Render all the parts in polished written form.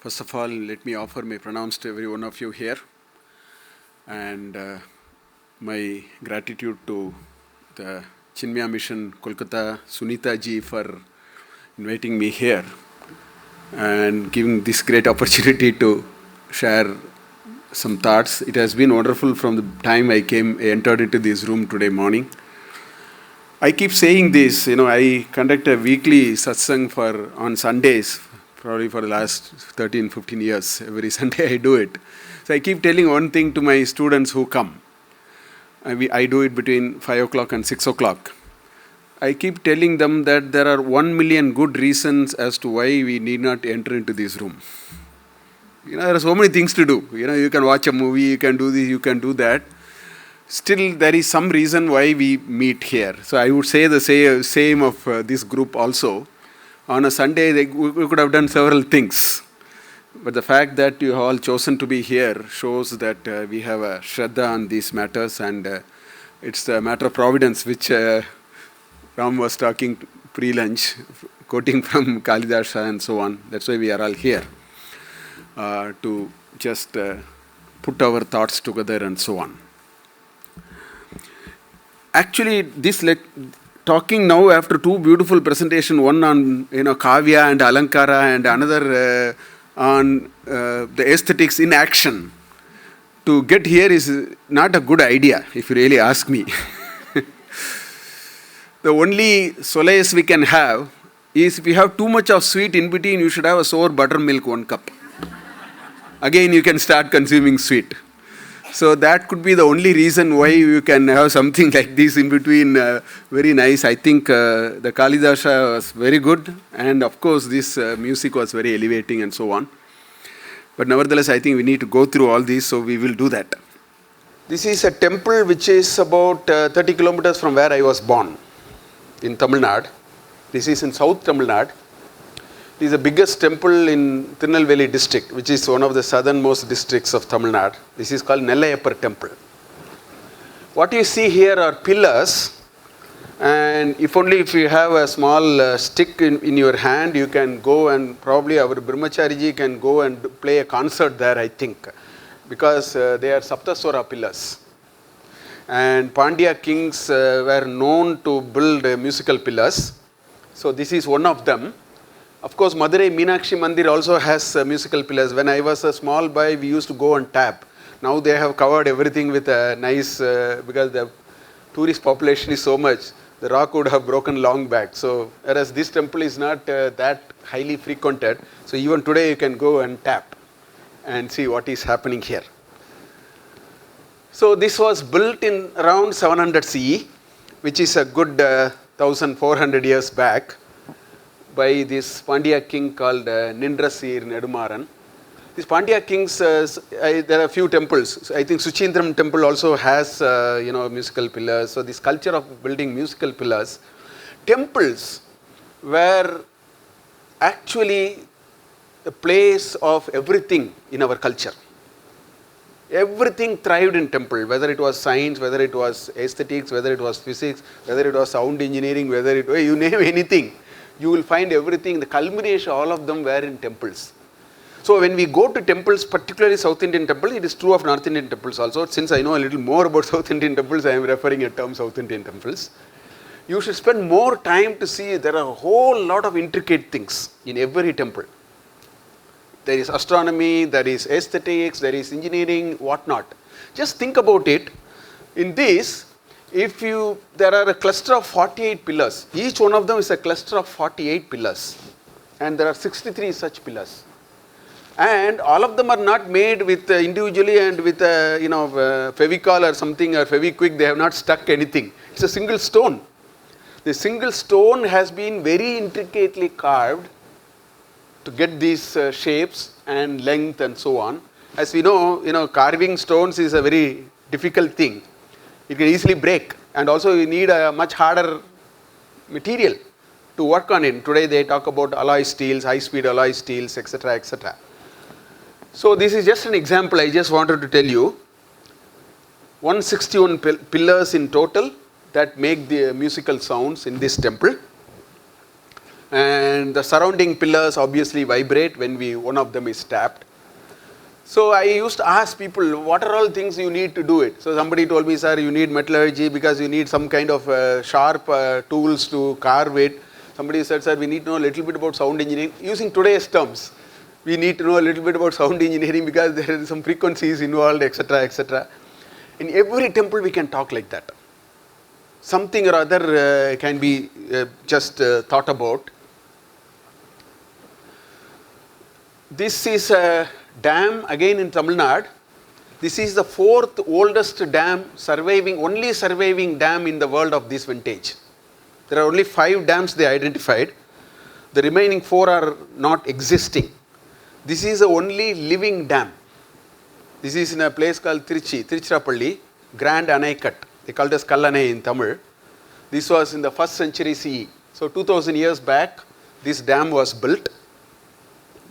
First of all, let me offer my pranams to every one of you here, and my gratitude to the Chinmaya Mission Kolkata Sunita ji for inviting me here and giving this great opportunity to share some thoughts. It has been wonderful from the time I entered into this room today morning. I keep saying this, I conduct a weekly satsang on Sundays, probably for the last 13, 15 years. Every Sunday I do it. So I keep telling one thing to my students who come. I do it between 5 o'clock and 6 o'clock. I keep telling them that there are 1 million good reasons as to why we need not enter into this room. There are so many things to do. You can watch a movie, you can do this, you can do that. Still, there is some reason why we meet here. So I would say the same of this group also. On a Sunday, we could have done several things. But the fact that you have all chosen to be here shows that we have a shraddha on these matters, and it's a matter of providence, which Ram was talking pre-lunch, quoting from Kalidasa and so on. That's why we are all here, to just put our thoughts together and so on. Actually, talking now after two beautiful presentations, one on Kavya and Alankara, and another on the aesthetics in action, to get here is not a good idea, if you really ask me. The only solace we can have is if you have too much of sweet in between, you should have a sour buttermilk 1 cup. Again, you can start consuming sweet. So that could be the only reason why you can have something like this in between. Very nice. I think the Kalidasa was very good, and of course this music was very elevating and so on. But nevertheless, I think we need to go through all these, so we will do that. This is a temple which is about 30 kilometers from where I was born, in Tamil Nadu. This is in South Tamil Nadu. It is the biggest temple in Tirunelveli district, which is one of the southernmost districts of Tamil Nadu. This is called Nellayappar temple. What you see here are pillars, and if you have a small stick in your hand, you can go, and probably our Brahmachariji can go and play a concert there, I think, because they are Saptaswara pillars. And Pandya kings were known to build musical pillars. So this is one of them. Of course, Madurai Meenakshi Mandir also has musical pillars. When I was a small boy, we used to go and tap. Now they have covered everything with a nice, because the tourist population is so much, the rock would have broken long back. So, whereas this temple is not that highly frequented, so even today you can go and tap and see what is happening here. So this was built in around 700 CE, which is a good 1400 years back, by this Pandya king called Nindrasir Nedumaran. These Pandya kings, there are a few temples. I think Suchindram temple also has musical pillars. So this culture of building musical pillars, temples were actually the place of everything in our culture. Everything thrived in temple, whether it was science, whether it was aesthetics, whether it was physics, whether it was sound engineering, whether it was, you name anything. You will find everything, the culmination, all of them were in temples. So when we go to temples, particularly South Indian temple, it is true of North Indian temples also. Since I know a little more about South Indian temples, I am referring a term South Indian temples. You should spend more time to see there are a whole lot of intricate things in every temple. There is astronomy, there is aesthetics, there is engineering, whatnot. Just think about it. In this, there are a cluster of 48 pillars. Each one of them is a cluster of 48 pillars. And there are 63 such pillars. And all of them are not made with individually and with Fevicol or something, or Feviquick. They have not stuck anything. It's a single stone. The single stone has been very intricately carved to get these shapes and length and so on. As we know, carving stones is a very difficult thing. It can easily break, and also you need a much harder material to work on it. Today they talk about alloy steels, high-speed alloy steels, etc., etc. So this is just an example I just wanted to tell you. 161 pillars in total that make the musical sounds in this temple. and the surrounding pillars obviously vibrate when one of them is tapped. So I used to ask people, what are all things you need to do it? So somebody told me, sir, you need metallurgy because you need some kind of sharp tools to carve it. Somebody said, sir, we need to know a little bit about sound engineering. Using today's terms, we need to know a little bit about sound engineering because there are some frequencies involved, etc., etc. In every temple we can talk like that. Something or other can be just thought about. This is a dam again in Tamil Nadu. This is the 4th oldest dam, only surviving dam in the world of this vintage. There are only 5 dams they identified. The remaining 4 are not existing. This is the only living dam. This is in a place called Tiruchirappalli, Grand Anaikat. They called it Kallanai in Tamil. This was in the 1st century CE. So 2000 years back, this dam was built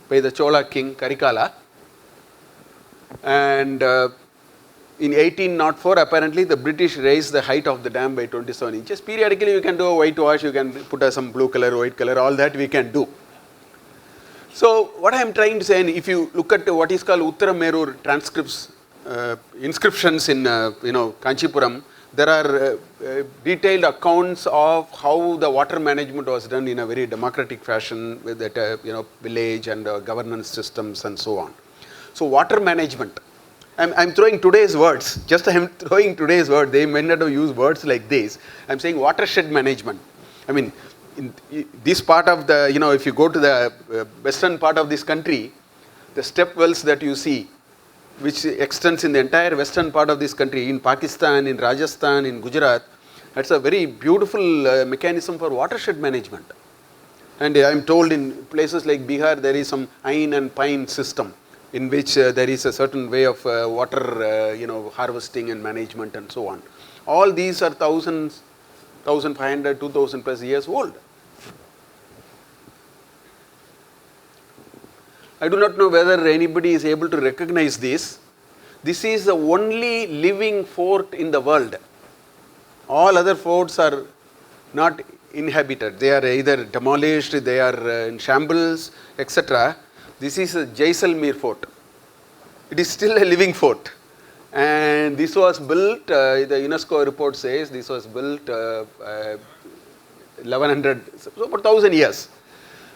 by the Chola king Karikala. And in 1804, apparently the British raised the height of the dam by 27 inches. Periodically you can do a whitewash, you can put some blue color, white color, all that we can do. So what I am trying to say, if you look at what is called Uttara Merur transcripts, inscriptions in Kanchipuram, there are detailed accounts of how the water management was done in a very democratic fashion with that village and governance systems and so on. So water management, I'm throwing today's words, they may not have used words like this. I'm saying watershed management. I mean, in this part of the, if you go to the western part of this country, the step wells that you see, which extends in the entire western part of this country, in Pakistan, in Rajasthan, in Gujarat, that's a very beautiful mechanism for watershed management. And I'm told in places like Bihar, there is some Ain and Pine system in which there is a certain way of water, harvesting and management and so on. All these are 1,500, 2,000 plus years old. I do not know whether anybody is able to recognize this. This is the only living fort in the world. All other forts are not inhabited. They are either demolished, they are in shambles, etc. This is a Jaisalmer fort. It is still a living fort. And this was built, the UNESCO report says, this was built 1100, so about 1,000 years.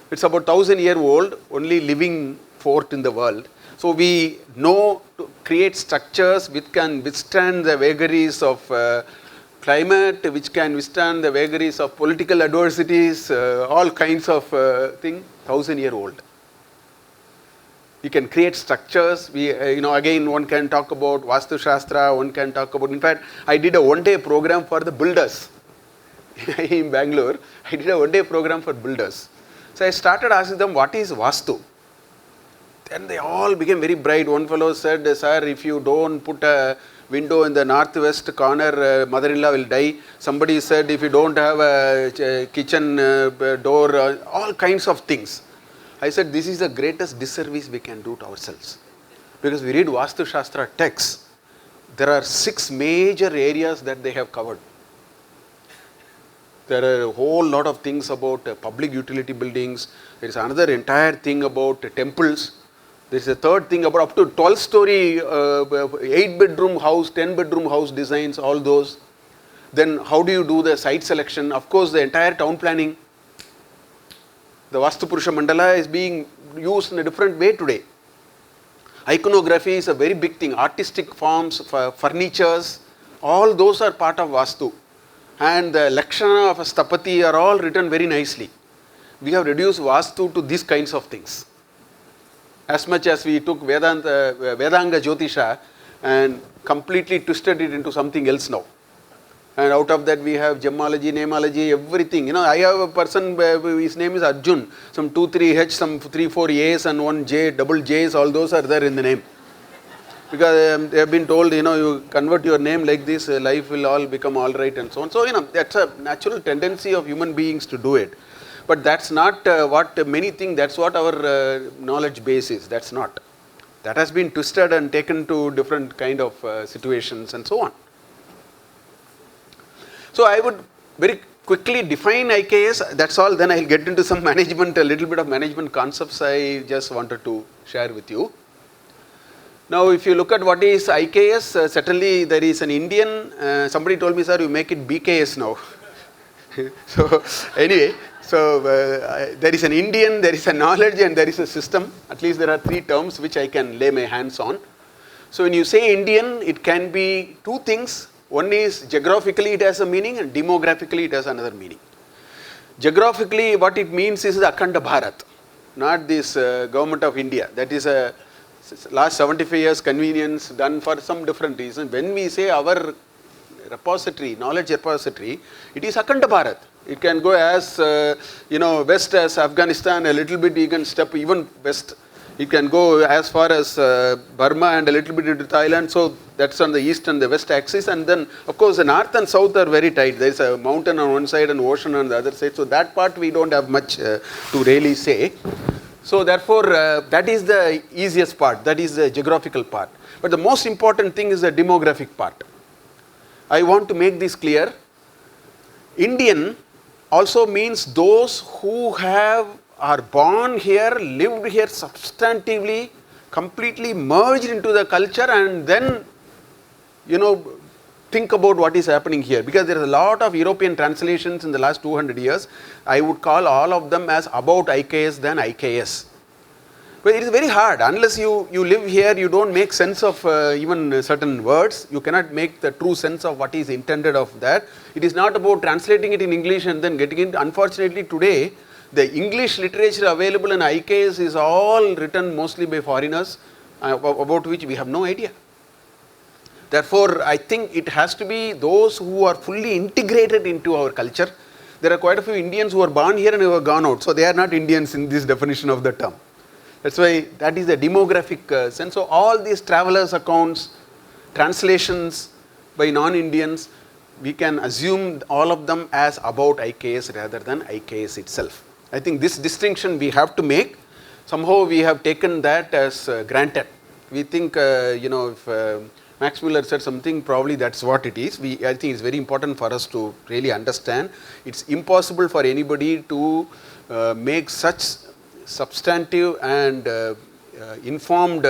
It's about 1,000 year old, only living fort in the world. So we know to create structures which can withstand the vagaries of climate, which can withstand the vagaries of political adversities, all kinds of thing, 1,000 year old. We can create structures. We, again, one can talk about Arthasastra, one can talk about, in fact, I did a one-day program for the builders in Bangalore. I did a one-day program for builders. So I started asking them, what is Vastu? Then they all became very bright. One fellow said, sir, if you don't put a window in the northwest corner, mother-in-law will die. Somebody said, if you don't have a kitchen door, all kinds of things. I said, this is the greatest disservice we can do to ourselves. Because we read Vastu Shastra texts, there are 6 major areas that they have covered. There are a whole lot of things about public utility buildings. There is another entire thing about temples. There is a third thing about up to 12-story, 8-bedroom house, 10-bedroom house designs, all those. Then how do you do the site selection? Of course, the entire town planning. The Vastu Purusha Mandala is being used in a different way today. Iconography is a very big thing. Artistic forms, furnitures, all those are part of Vastu. And the Lakshana of a Stapati are all written very nicely. We have reduced Vastu to these kinds of things. As much as we took Vedanga Jyotisha and completely twisted it into something else now. And out of that we have gemology, namology, everything. I have a person, his name is Arjun. Some 2-3 H, some 3-4 A's and 1 J, double J's, all those are there in the name. Because they have been told, you convert your name like this, life will all become all right and so on. So, that's a natural tendency of human beings to do it. But that's not what many think, that's what our knowledge base is. That's not. That has been twisted and taken to different kind of situations and so on. So I would very quickly define IKS, that's all, then I'll get into some management, a little bit of management concepts I just wanted to share with you. Now if you look at what is IKS, certainly there is an Indian, somebody told me, sir, you make it BKS now. So anyway, so there is an Indian, there is a knowledge and there is a system. At least there are three terms which I can lay my hands on. So when you say Indian, it can be two things. One is geographically it has a meaning and demographically it has another meaning. Geographically what it means is the Akhanda Bharat, not this government of India. That is a last 75 years convenience done for some different reason. When we say our repository, knowledge repository, it is Akhanda Bharat. It can go as, west as Afghanistan, a little bit you can step even west. It can go as far as Burma and a little bit into Thailand. So that's on the east and the west axis. And then, of course, the north and south are very tight. There is a mountain on one side and ocean on the other side. So that part we don't have much to really say. So therefore, that is the easiest part. That is the geographical part. But the most important thing is the demographic part. I want to make this clear. Indian also means those who are born here, lived here substantively, completely merged into the culture and then, think about what is happening here. Because there is a lot of European translations in the last 200 years. I would call all of them as about IKS than IKS. But it is very hard. Unless you live here, you don't make sense of even certain words. You cannot make the true sense of what is intended of that. It is not about translating it in English and then getting it. Unfortunately, today, the English literature available in IKS is all written mostly by foreigners about which we have no idea. Therefore, I think it has to be those who are fully integrated into our culture. There are quite a few Indians who are born here and who have gone out. So they are not Indians in this definition of the term. That's why that is the demographic sense. So all these travelers' accounts, translations by non-Indians, we can assume all of them as about IKS rather than IKS itself. I think this distinction we have to make. Somehow we have taken that as granted. We think, if Max Muller said something, probably that's what it is. I think it's very important for us to really understand. It's impossible for anybody to make such substantive and informed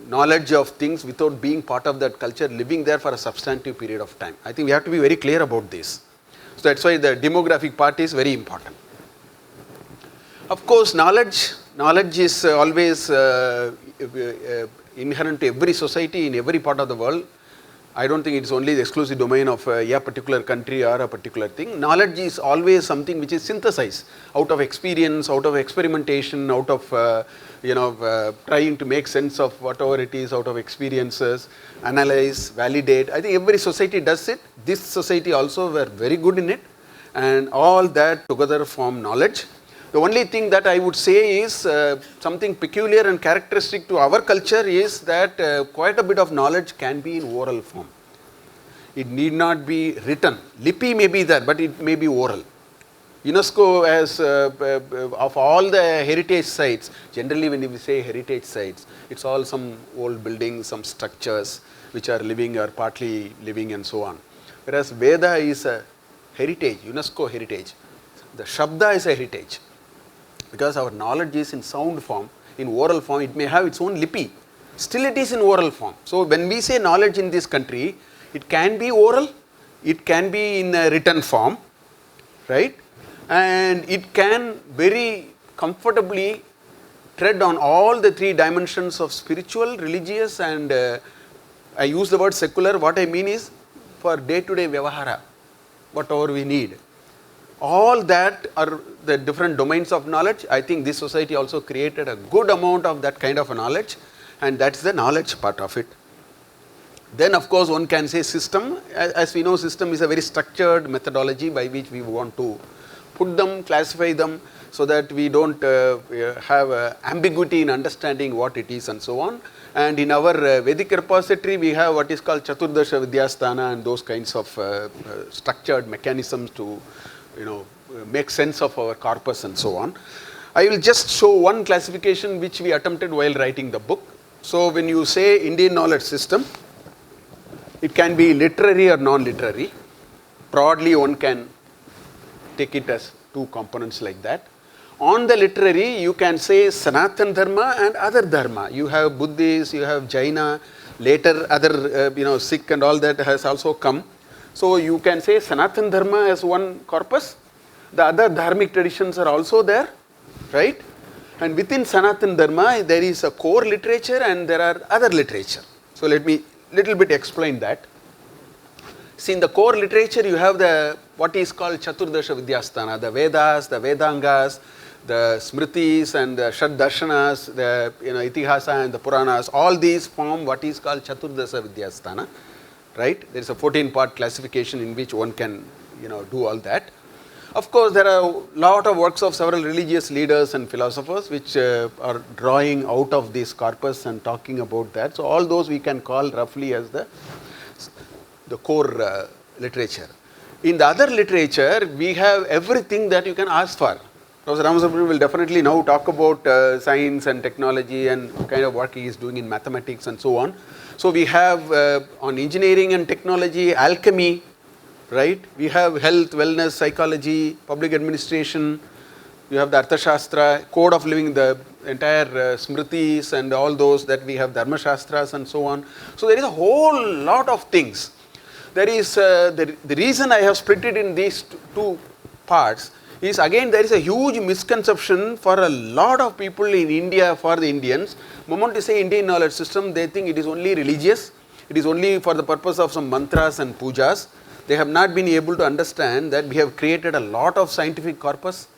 knowledge of things without being part of that culture, living there for a substantive period of time. I think we have to be very clear about this. So that's why the demographic part is very important. Of course, knowledge is always inherent to every society in every part of the world. I don't think it's only the exclusive domain of a particular country or a particular thing. Knowledge is always something which is synthesized out of experience, out of experimentation, out of trying to make sense of whatever it is out of experiences, analyze, validate. I think every society does it. This society also were very good in it, and all that together form knowledge. The only thing that I would say is something peculiar and characteristic to our culture is that quite a bit of knowledge can be in oral form. It need not be written. Lipi may be there, but it may be oral. UNESCO has, of all the heritage sites, generally when we say heritage sites, it's all some old buildings, some structures which are living or partly living and so on. Whereas Veda is a heritage, UNESCO heritage. The Shabda is a heritage. Because our knowledge is in sound form, in oral form, it may have its own lipi. Still it is in oral form. So when we say knowledge in this country, it can be oral, it can be in a written form, right? And it can very comfortably tread on all the three dimensions of spiritual, religious, and I use the word secular. What I mean is for day-to-day vyavahara, whatever we need. All that are the different domains of knowledge. I think this society also created a good amount of that kind of a knowledge, and that's the knowledge part of it. Then of course one can say system. As we know, system is a very structured methodology by which we want to put them, classify them, so that we don't have ambiguity in understanding what it is and so on. And in our Vedic repository, we have what is called Chaturdasha Vidyasthana and those kinds of structured mechanisms to make sense of our corpus and so on. I will just show one classification which we attempted while writing the book. So when you say Indian knowledge system, it can be literary or non-literary. Broadly, one can take it as two components like that. On the literary, you can say Sanatan Dharma and other Dharma. You have Buddhists, you have Jaina, later other, Sikh and all that has also come. So you can say Sanatan Dharma as one corpus. The other dharmic traditions are also there, right? And within Sanatan Dharma, there is a core literature and there are other literature. So let me little bit explain that. See, in the core literature, you have what is called Chaturdasha Vidyasthana, the Vedas, the Vedangas, the Smritis and the Shad Darshanas, the Itihasa and the Puranas. All these form what is called Chaturdasha Vidyasthana, right? There is a 14-part classification in which one can, do all that. Of course, there are a lot of works of several religious leaders and philosophers which are drawing out of this corpus and talking about that. So all those we can call roughly as the core literature. In the other literature, we have everything that you can ask for. Professor Ramasubramanian will definitely now talk about science and technology and what kind of work he is doing in mathematics and so on. So we have on engineering and technology, alchemy, right? We have health, wellness, psychology, public administration. You have the Arthasastra, code of living, the entire Smritis and all those that we have, Dharma Shastras and so on. So there is a whole lot of things. There is the reason I have split it in these two parts is, again, there is a huge misconception for a lot of people in India, for the Indians. Moment you say Indian knowledge system, they think it is only religious. It is only for the purpose of some mantras and pujas. They have not been able to understand that we have created a lot of scientific corpus.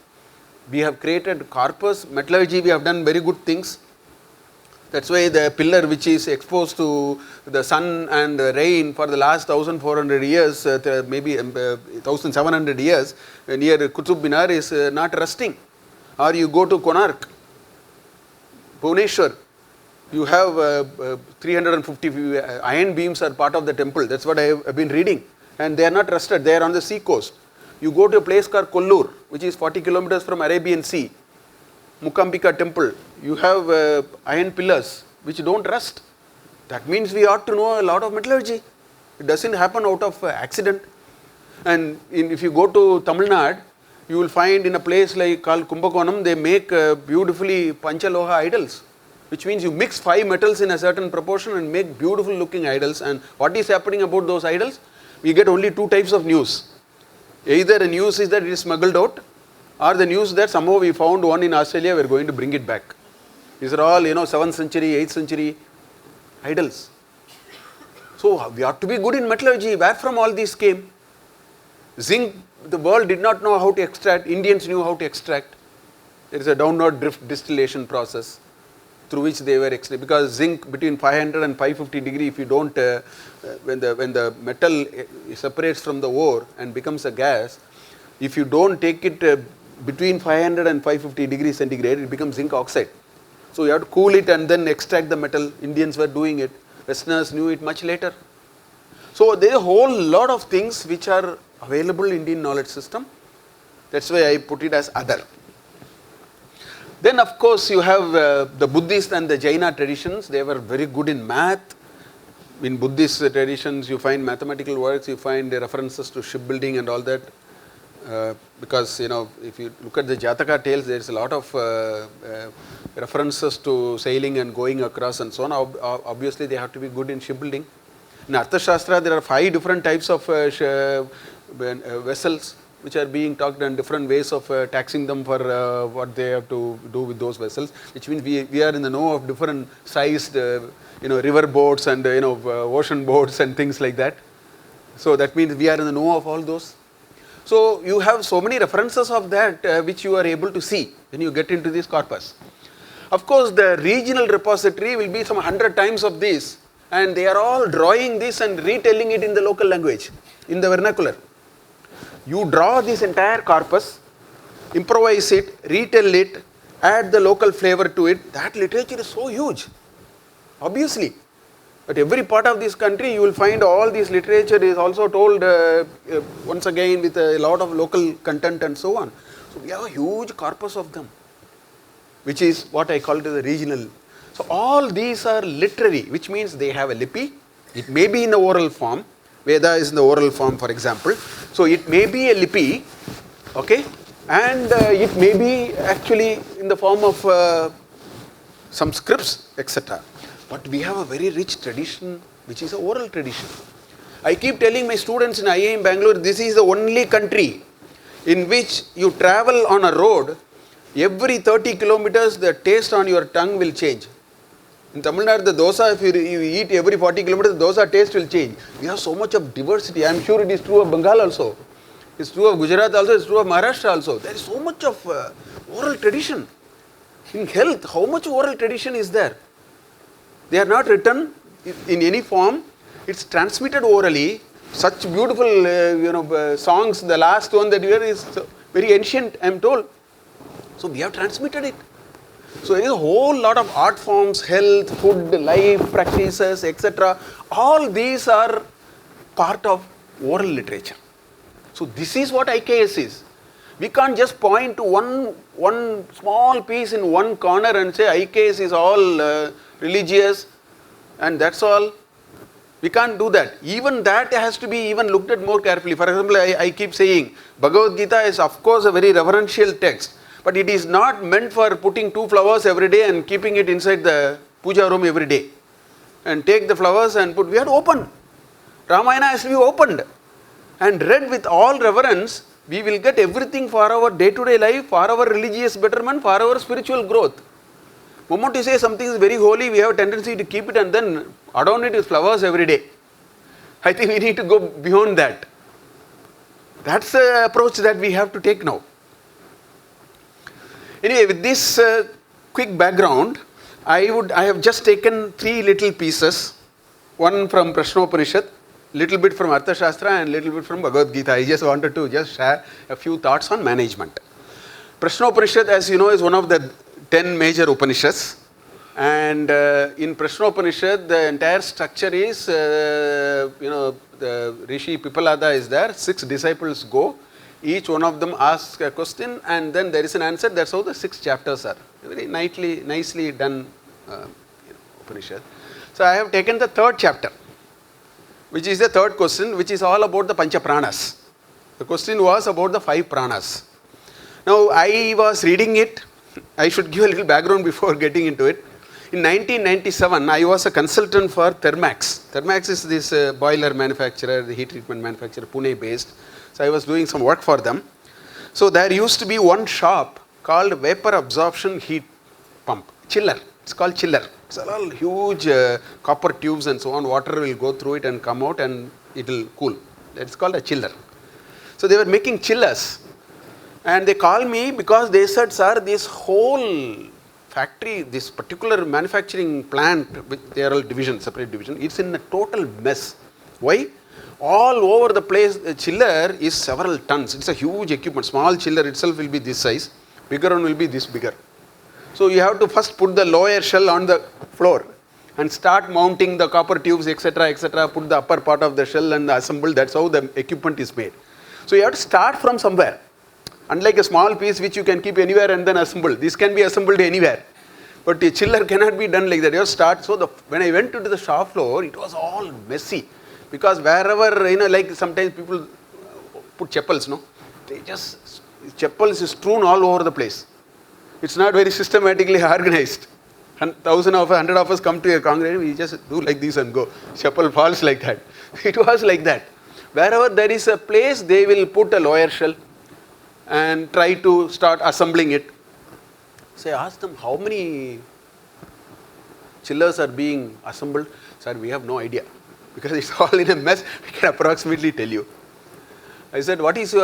We have created corpus, metallurgy, we have done very good things. That's why the pillar which is exposed to the sun and the rain for the last 1400 years, maybe 1700 years, near Qutub Minar is not rusting. Or you go to Konark, Bhubaneswar, you have 350 iron beams are part of the temple. That's what I have been reading. And they are not rusted, they are on the sea coast. You go to a place called Kollur, which is 40 kilometers from Arabian Sea. Mukambika temple, you have iron pillars which don't rust. That means we ought to know a lot of metallurgy. It doesn't happen out of accident. And if you go to Tamil Nadu, you will find in a place like called Kumbakonam, they make beautifully Panchaloha idols, which means you mix 5 metals in a certain proportion and make beautiful looking idols. And what is happening about those idols? We get only 2 types of news. Either the news is that it is smuggled out, or the news that somehow we found one in Australia, we are going to bring it back. These are all 7th century, 8th century idols. So we ought to be good in metallurgy. Where from all these came? Zinc, the world did not know how to extract. Indians knew how to extract. There is a downward drift distillation process through which they were extracted. Because zinc between 500 and 550 degree, if you don't, when the metal separates from the ore and becomes a gas, if you don't take it between 500 and 550 degrees centigrade, it becomes zinc oxide. So you have to cool it and then extract the metal. Indians were doing it. Westerners knew it much later. So there is a whole lot of things which are available in Indian knowledge system. That's why I put it as other. Then of course you have the Buddhist and the Jaina traditions. They were very good in math. In Buddhist traditions you find mathematical works, you find the references to shipbuilding and all that. Because if you look at the Jataka tales, there is a lot of references to sailing and going across and so on. Obviously they have to be good in shipbuilding. In Arthasastra there are 5 different types of vessels which are being talked, and different ways of taxing them for what they have to do with those vessels, which means we are in the know of different sized river boats and ocean boats and things like that. So that means we are in the know of all those. So you have so many references of that which you are able to see when you get into this corpus. Of course, the regional repository will be some 100 times of this, and they are all drawing this and retelling it in the local language, in the vernacular. You draw this entire corpus, improvise it, retell it, add the local flavor to it. That literature is so huge, obviously. At every part of this country, you will find all this literature is also told once again with a lot of local content and so on. So we have a huge corpus of them, which is what I call the regional. So all these are literary, which means they have a lipi. It may be in the oral form, Veda is in the oral form, for example. So it may be a lipi, okay, and it may be actually in the form of some scripts, etc. But we have a very rich tradition, which is an oral tradition. I keep telling my students in IIM Bangalore, this is the only country in which you travel on a road, every 30 kilometers the taste on your tongue will change. In Tamil Nadu, the dosa, if you eat every 40 kilometers, the dosa taste will change. We have so much of diversity. I am sure it is true of Bengal also. It's true of Gujarat also, it's true of Maharashtra also. There is so much of oral tradition. In health, how much oral tradition is there? They are not written in any form. It's transmitted orally. Such beautiful songs. The last one that we hear is very ancient, I am told. So we have transmitted it. So there is a whole lot of art forms, health, food, life, practices, etc. All these are part of oral literature. So this is what IKS is. We can't just point to one small piece in one corner and say IKS is all religious and that's all. We can't do that. Even that has to be even looked at more carefully. For example, I keep saying Bhagavad Gita is of course a very reverential text. But it is not meant for putting 2 flowers every day and keeping it inside the puja room every day. And take the flowers and put, we have to open. Ramayana has to be opened and read with all reverence. We will get everything for our day-to-day life, for our religious betterment, for our spiritual growth. The moment you say something is very holy, we have a tendency to keep it and then adorn it with flowers every day. I think we need to go beyond that. That's the approach that we have to take now. Anyway, with this quick background, I have just taken 3 little pieces, one from Prasnopanishad, little bit from Arthasastra and little bit from Bhagavad Gita. I just wanted to just share a few thoughts on management. Prasnopanishad, as you know, is one of the 10 major Upanishads. And in Prasnopanishad, the entire structure is, the Rishi Pipalada is there, 6 disciples go. Each one of them asks a question and then there is an answer. That's how the 6 chapters are. Very nicely done Upanishad. So I have taken the 3rd chapter, which is the 3rd question, which is all about the Pancha Pranas. The question was about the 5 pranas. Now I was reading it. I should give a little background before getting into it. In 1997, I was a consultant for Thermax. Thermax is this boiler manufacturer, the heat treatment manufacturer, Pune based. So I was doing some work for them. So there used to be one shop called vapor absorption heat pump, chiller. It's called chiller. It's all huge copper tubes and so on. Water will go through it and come out and it will cool. It's called a chiller. So they were making chillers. And they called me because they said, sir, this whole factory, this particular manufacturing plant, they are all separate division, it's in a total mess. Why? All over the place, the chiller is several tons. It's a huge equipment. Small chiller itself will be this size. Bigger one will be this bigger. So you have to first put the lower shell on the floor and start mounting the copper tubes, etc., etc. Put the upper part of the shell and assemble. That's how the equipment is made. So you have to start from somewhere. Unlike a small piece which you can keep anywhere and then assemble. This can be assembled anywhere. But a chiller cannot be done like that. You have to start. So when I went to the shop floor, it was all messy. Because wherever, like sometimes people put chappals, no? They just, chappals is strewn all over the place. It's not very systematically organized. 100 of us come to a congregation, we just do like this and go. Chappal falls like that. It was like that. Wherever there is a place, they will put a lower shell and try to start assembling it. So I asked them, how many chillers are being assembled? Sir, we have no idea. Because it's all in a mess, we can approximately tell you. I said, what is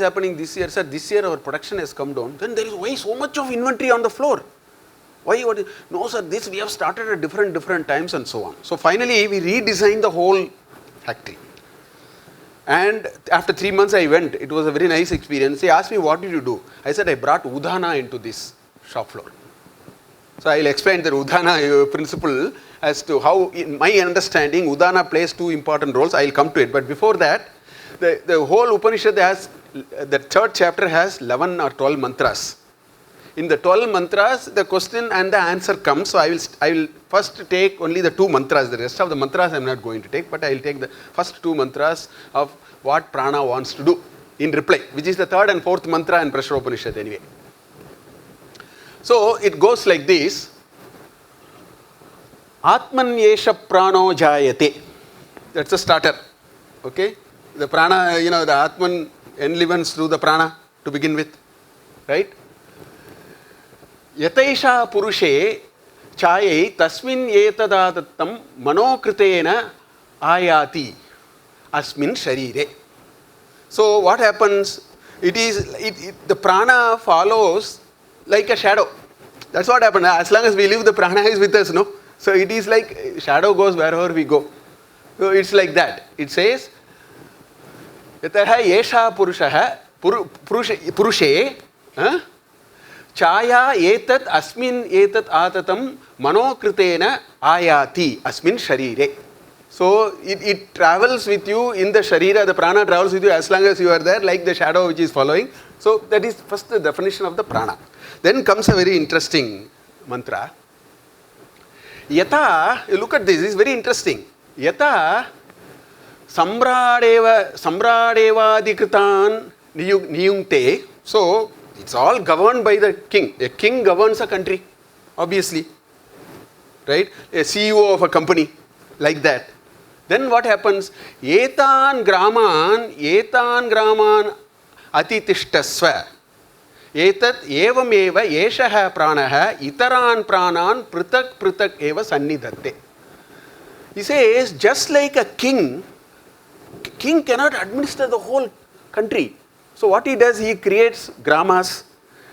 happening this year? Sir, this year our production has come down. Then there is why so much of inventory on the floor? Why? No, sir, this we have started at different times and so on. So finally, we redesigned the whole factory. And after 3 months I went. It was a very nice experience. He asked me, what did you do? I said, I brought Udhana into this shop floor. So I will explain the Udhana principle as to how, in my understanding, Udhana plays 2 important roles. I will come to it. But before that, the whole Upanishad has, the 3rd chapter has 11 or 12 mantras. In the 12 mantras, the question and the answer comes. So I will first take only the 2 mantras. The rest of the mantras I am not going to take, but I will take the first 2 mantras of what prana wants to do in reply, which is the 3rd and 4th mantra in Prasnopanishad anyway. So it goes like this. Atman yesha prano jayate. That's a starter. Okay? The prana, the Atman enlivens through the prana to begin with. Right? Yataisha purushe chayai tasmin etadadattam manokritena ayati asmin sharire. So what happens? The prana follows like a shadow. That's what happens. As long as we live, the prana is with us, no? So it is like shadow goes wherever we go. So it's like that. It says, Yataha yesha purushe chaya etat asmin etat atatam manokritena ayati asmin sharire. So it travels with you in the sharira, the prana travels with you as long as you are there, like the shadow which is following. So that is first the definition of the prana. Then comes a very interesting mantra. Yata, you look at this, it's very interesting. Yata samradevadikritan niyungte. So it's all governed by the king. A king governs a country, obviously. Right? A CEO of a company, like that. Then what happens? Etan graman atitishtasva. Etat evameva yeshaha pranaha itaran pranan pritak eva sannidhatte. He says, just like a king cannot administer the whole country. So what he does, he creates gramas,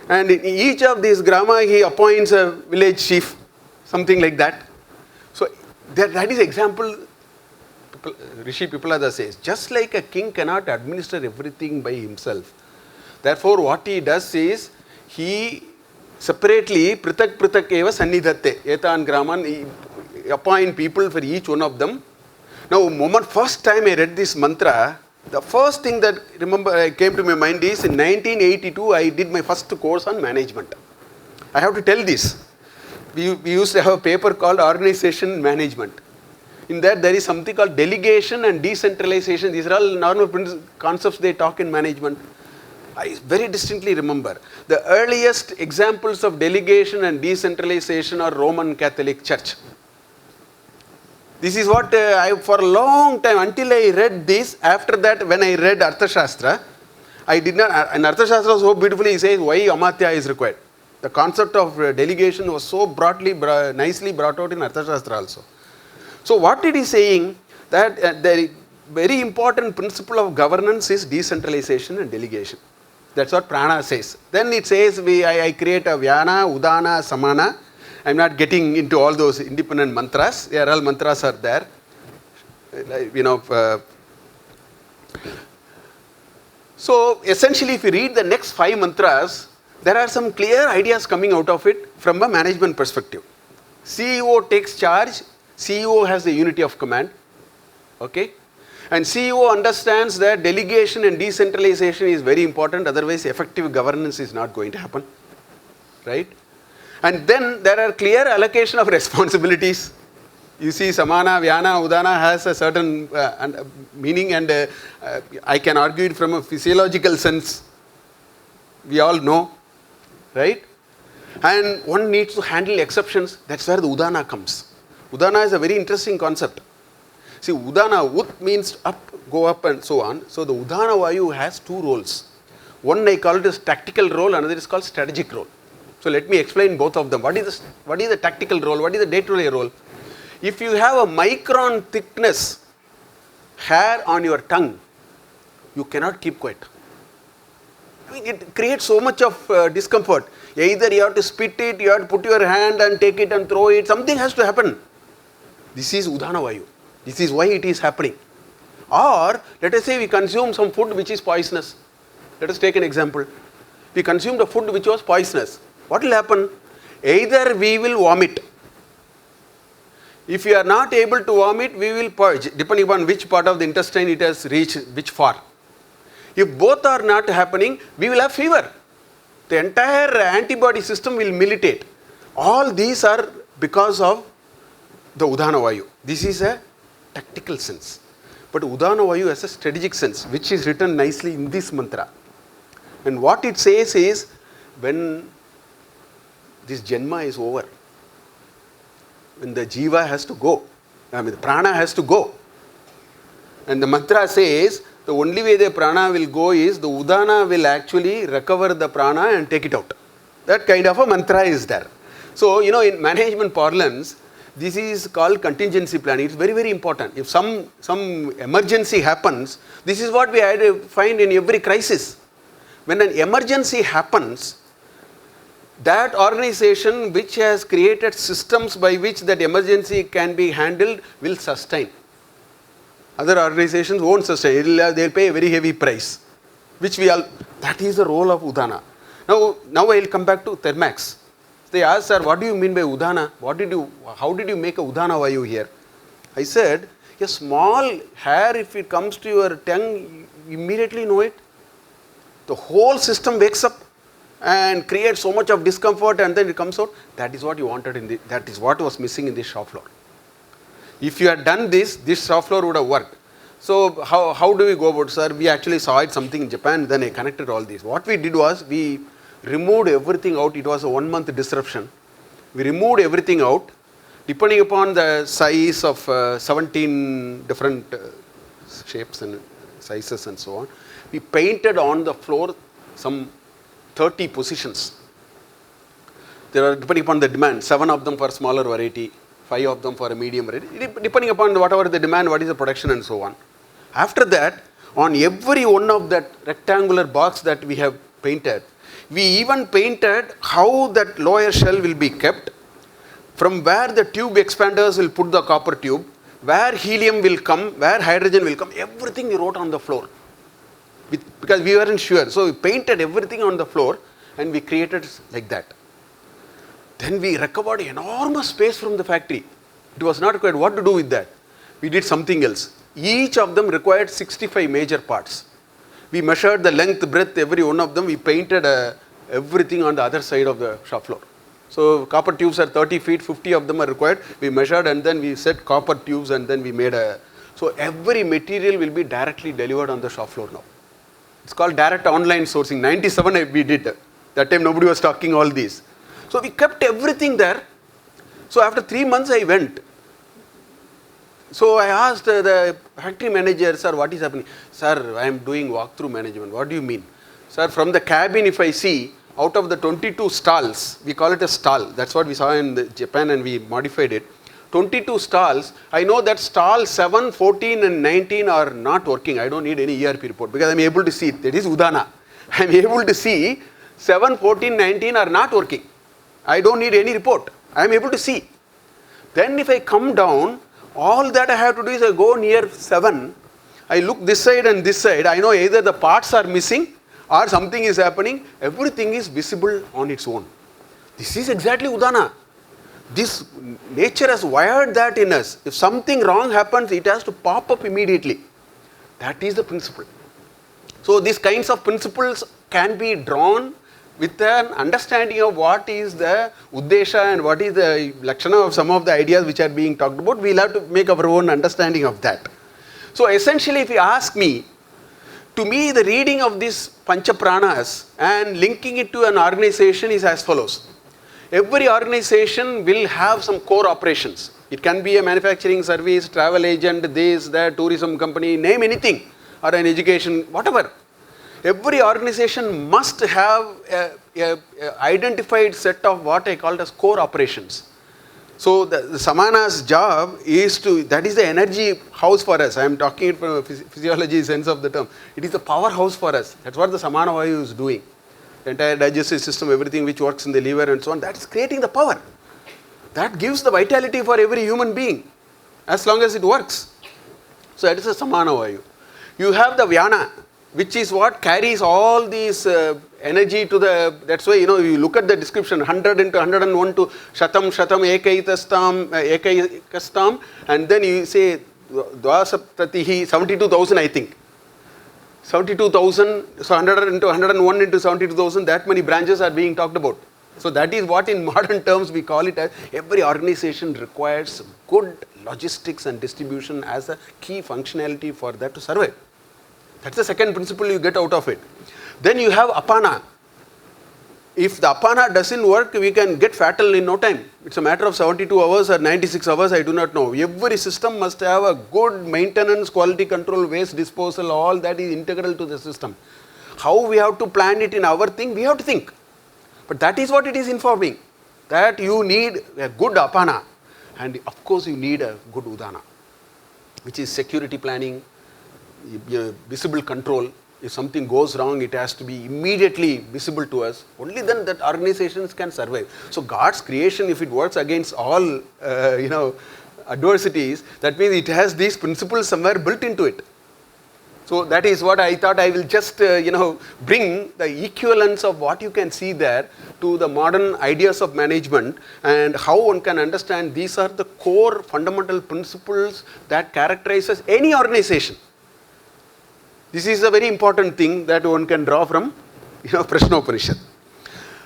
and in each of these grama he appoints a village chief, something like that. So that is example. Rishi Pipalada says, just like a king cannot administer everything by himself. Therefore, what he does is, he separately, pritak eva sannidhatte, etan graman, he appoint people for each one of them. Now, first time I read this mantra, the first thing that came to my mind is, in 1982, I did my first course on management. I have to tell this. We used to have a paper called Organization Management. In that, there is something called delegation and decentralization. These are all normal concepts they talk in management. I very distinctly remember. The earliest examples of delegation and decentralization are Roman Catholic Church. This is what for a long time, until I read this, after that, when I read Arthasastra, I did not, and Arthasastra so beautifully, he says why Amatya is required. The concept of delegation was so nicely brought out in Arthasastra also. So what it is saying, that the very important principle of governance is decentralization and delegation. That's what prana says. Then it says, I create a vyana, udana, samana. I'm not getting into all those independent mantras. All mantras are there. So essentially, if you read the next 5 mantras, there are some clear ideas coming out of it from a management perspective. CEO takes charge. CEO has the unity of command. Okay? And CEO understands that delegation and decentralization is very important, otherwise effective governance is not going to happen. Right? And then there are clear allocation of responsibilities. You see, samana, vyana, udana has a certain meaning, and I can argue it from a physiological sense. We all know. Right? And one needs to handle exceptions. That's where the udana comes. Udana is a very interesting concept. See, udana, ud means up, go up and so on. So the udana vayu has 2 roles. One I call it as tactical role, another is called strategic role. So let me explain both of them. What is the tactical role? What is the day-to-day role? If you have a micron thickness hair on your tongue, you cannot keep quiet. I mean, it creates so much of discomfort. Either you have to spit it, you have to put your hand and take it and throw it. Something has to happen. This is udana vayu. This is why it is happening. Or let us say we consume some food which is poisonous. Let us take an example. We consumed a food which was poisonous. What will happen? Either we will vomit. If we are not able to vomit, we will purge, depending upon which part of the intestine it has reached, which far. If both are not happening, we will have fever. the entire antibody system will militate. All these are because of the Udana Vayu. This is a tactical sense. But Udana Vayu has a strategic sense, which is written nicely in this mantra. And what it says is, when this Janma is over, when the Jiva has to go, the Prana has to go. And the mantra says, the only way the Prana will go is, the Udana will actually recover the Prana and take it out. That kind of a mantra is there. So, in management parlance, this is called contingency planning. It's very, very important. If some emergency happens, this is what we find in every crisis. When an emergency happens, that organization which has created systems by which that emergency can be handled will sustain. Other organizations won't sustain. They'll pay a very heavy price. That is the role of Udana. Now I'll come back to Thermax. They asked, sir, what do you mean by Udana? How did you make a Udana Vayu here? I said, a small hair, if it comes to your tongue, you immediately know it. The whole system wakes up and creates so much of discomfort, and then it comes out. That is what you wanted that is what was missing in this shop floor. If you had done this shop floor would have worked. So how do we go about, sir? We actually saw it something in Japan, then I connected all these. What we did was, we removed everything out. It was a 1 month disruption. We removed everything out, depending upon the size of 17 different shapes and sizes and so on. We painted on the floor some 30 positions. There are, depending upon the demand, 7 of them for smaller variety, 5 of them for a medium variety, depending upon whatever the demand, what is the production and so on. After that, on every one of that rectangular box that we have painted, we even painted how that lower shell will be kept, from where the tube expanders will put the copper tube, where helium will come, where hydrogen will come, everything we wrote on the floor. Because we weren't sure. So we painted everything on the floor and we created like that. Then we recovered enormous space from the factory. It was not required. What to do with that? We did something else. Each of them required 65 major parts. We measured the length, breadth, every one of them. We painted everything on the other side of the shop floor. So copper tubes are 30 feet, 50 of them are required. We measured and then we set copper tubes and then we made so every material will be directly delivered on the shop floor now. It's called direct online sourcing. 97 we did. That time nobody was talking all these. So we kept everything there. So after 3 months I went. So I asked the factory manager, sir, what is happening? Sir, I am doing walkthrough management. What do you mean? Sir, from the cabin if I see, out of the 22 stalls, we call it a stall. That's what we saw in Japan and we modified it. 22 stalls, I know that stall 7, 14 and 19 are not working. I don't need any ERP report because I'm able to see it. That is Udana. I'm able to see 7, 14, 19 are not working. I don't need any report. I'm able to see. Then if I come down, all that I have to do is I go near 7. I look this side and this side. I know either the parts are missing or something is happening. Everything is visible on its own. This is exactly Udana. This nature has wired that in us. If something wrong happens, it has to pop up immediately. That is the principle. So these kinds of principles can be drawn with an understanding of what is the Uddesha and what is the Lakshana of some of the ideas which are being talked about. We'll have to make our own understanding of that. So essentially, if you ask me, to me the reading of these Pancha Pranas and linking it to an organization is as follows. Every organization will have some core operations. It can be a manufacturing service, travel agent, this, that, tourism company, name anything, or an education, whatever. Every organization must have a identified set of what I call as core operations. So the Samana's job is that is the energy house for us. I am talking it from a physiology sense of the term. It is the powerhouse for us. That's what the Samana Vayu is doing. The entire digestive system, everything which works in the liver and so on, that's creating the power. That gives the vitality for every human being, as long as it works. So that is a Samana Vayu. You have the Vyana, which is what carries all these energy to the, that's why, you look at the description, 100 into 101 to Shatam, Ekaikastam, and then you say, Dvasaptatihi, 72,000 I think. 72,000, so 100 into 101 into 72,000, that many branches are being talked about. So that is what in modern terms we call it as every organization requires good logistics and distribution as a key functionality for that to survive. That's the second principle you get out of it. Then you have apana. If the apana doesn't work, we can get fatal in no time. It's a matter of 72 hours or 96 hours, I do not know. Every system must have a good maintenance, quality control, waste disposal, all that is integral to the system. How we have to plan it in our thing, we have to think. But that is what it is informing, that you need a good apana, and of course you need a good udana, which is security planning, visible control. If something goes wrong, it has to be immediately visible to us. Only then that organizations can survive. So God's creation, if it works against all adversities, that means it has these principles somewhere built into it. So that is what I thought I will just bring the equivalence of what you can see there to the modern ideas of management, and how one can understand these are the core fundamental principles that characterizes any organization. This is a very important thing that one can draw from Prasnopanishad.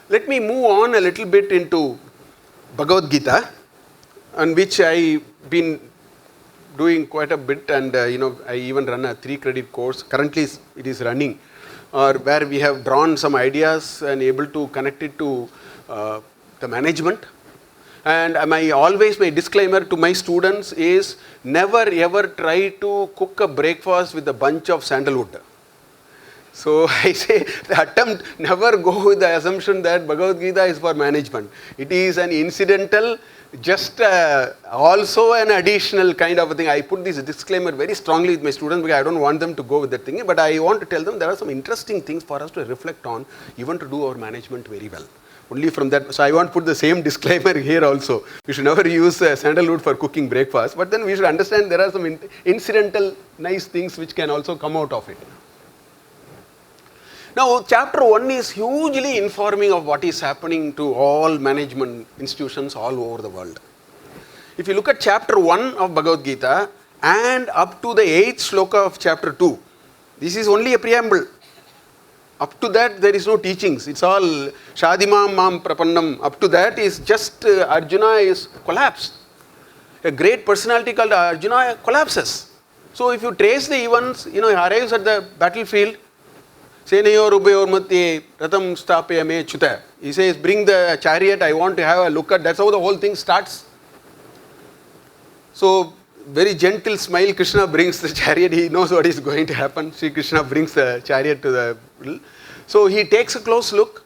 Let me move on a little bit into Bhagavad Gita, on which I've been doing quite a bit, and I even run a 3-credit course. Currently it is running, or where we have drawn some ideas and able to connect it to the management. And my disclaimer to my students is never ever try to cook a breakfast with a bunch of sandalwood. So I say the attempt, never go with the assumption that Bhagavad Gita is for management. It is an incidental, just also an additional kind of a thing. I put this disclaimer very strongly with my students because I don't want them to go with that thing. But I want to tell them there are some interesting things for us to reflect on, even to do our management very well. Only from that, so I want to put the same disclaimer here also. We should never use sandalwood for cooking breakfast, but then we should understand there are some incidental nice things which can also come out of it. Now, chapter 1 is hugely informing of what is happening to all management institutions all over the world. If you look at chapter 1 of Bhagavad Gita and up to the 8th shloka of chapter 2, this is only a preamble. Up to that, there is no teachings. It's all Shadimam Mam Prapannam. Up to that is just Arjuna is collapsed. A great personality called Arjuna collapses. So if you trace the events, he arrives at the battlefield. Senayor Ubayor Matye Ratam Stapayame Chuta. He says, bring the chariot, I want to have a look at. That's how the whole thing starts. So, very gentle smile, Krishna brings the chariot. He knows what is going to happen. Sri Krishna brings the chariot to the middle. So he takes a close look.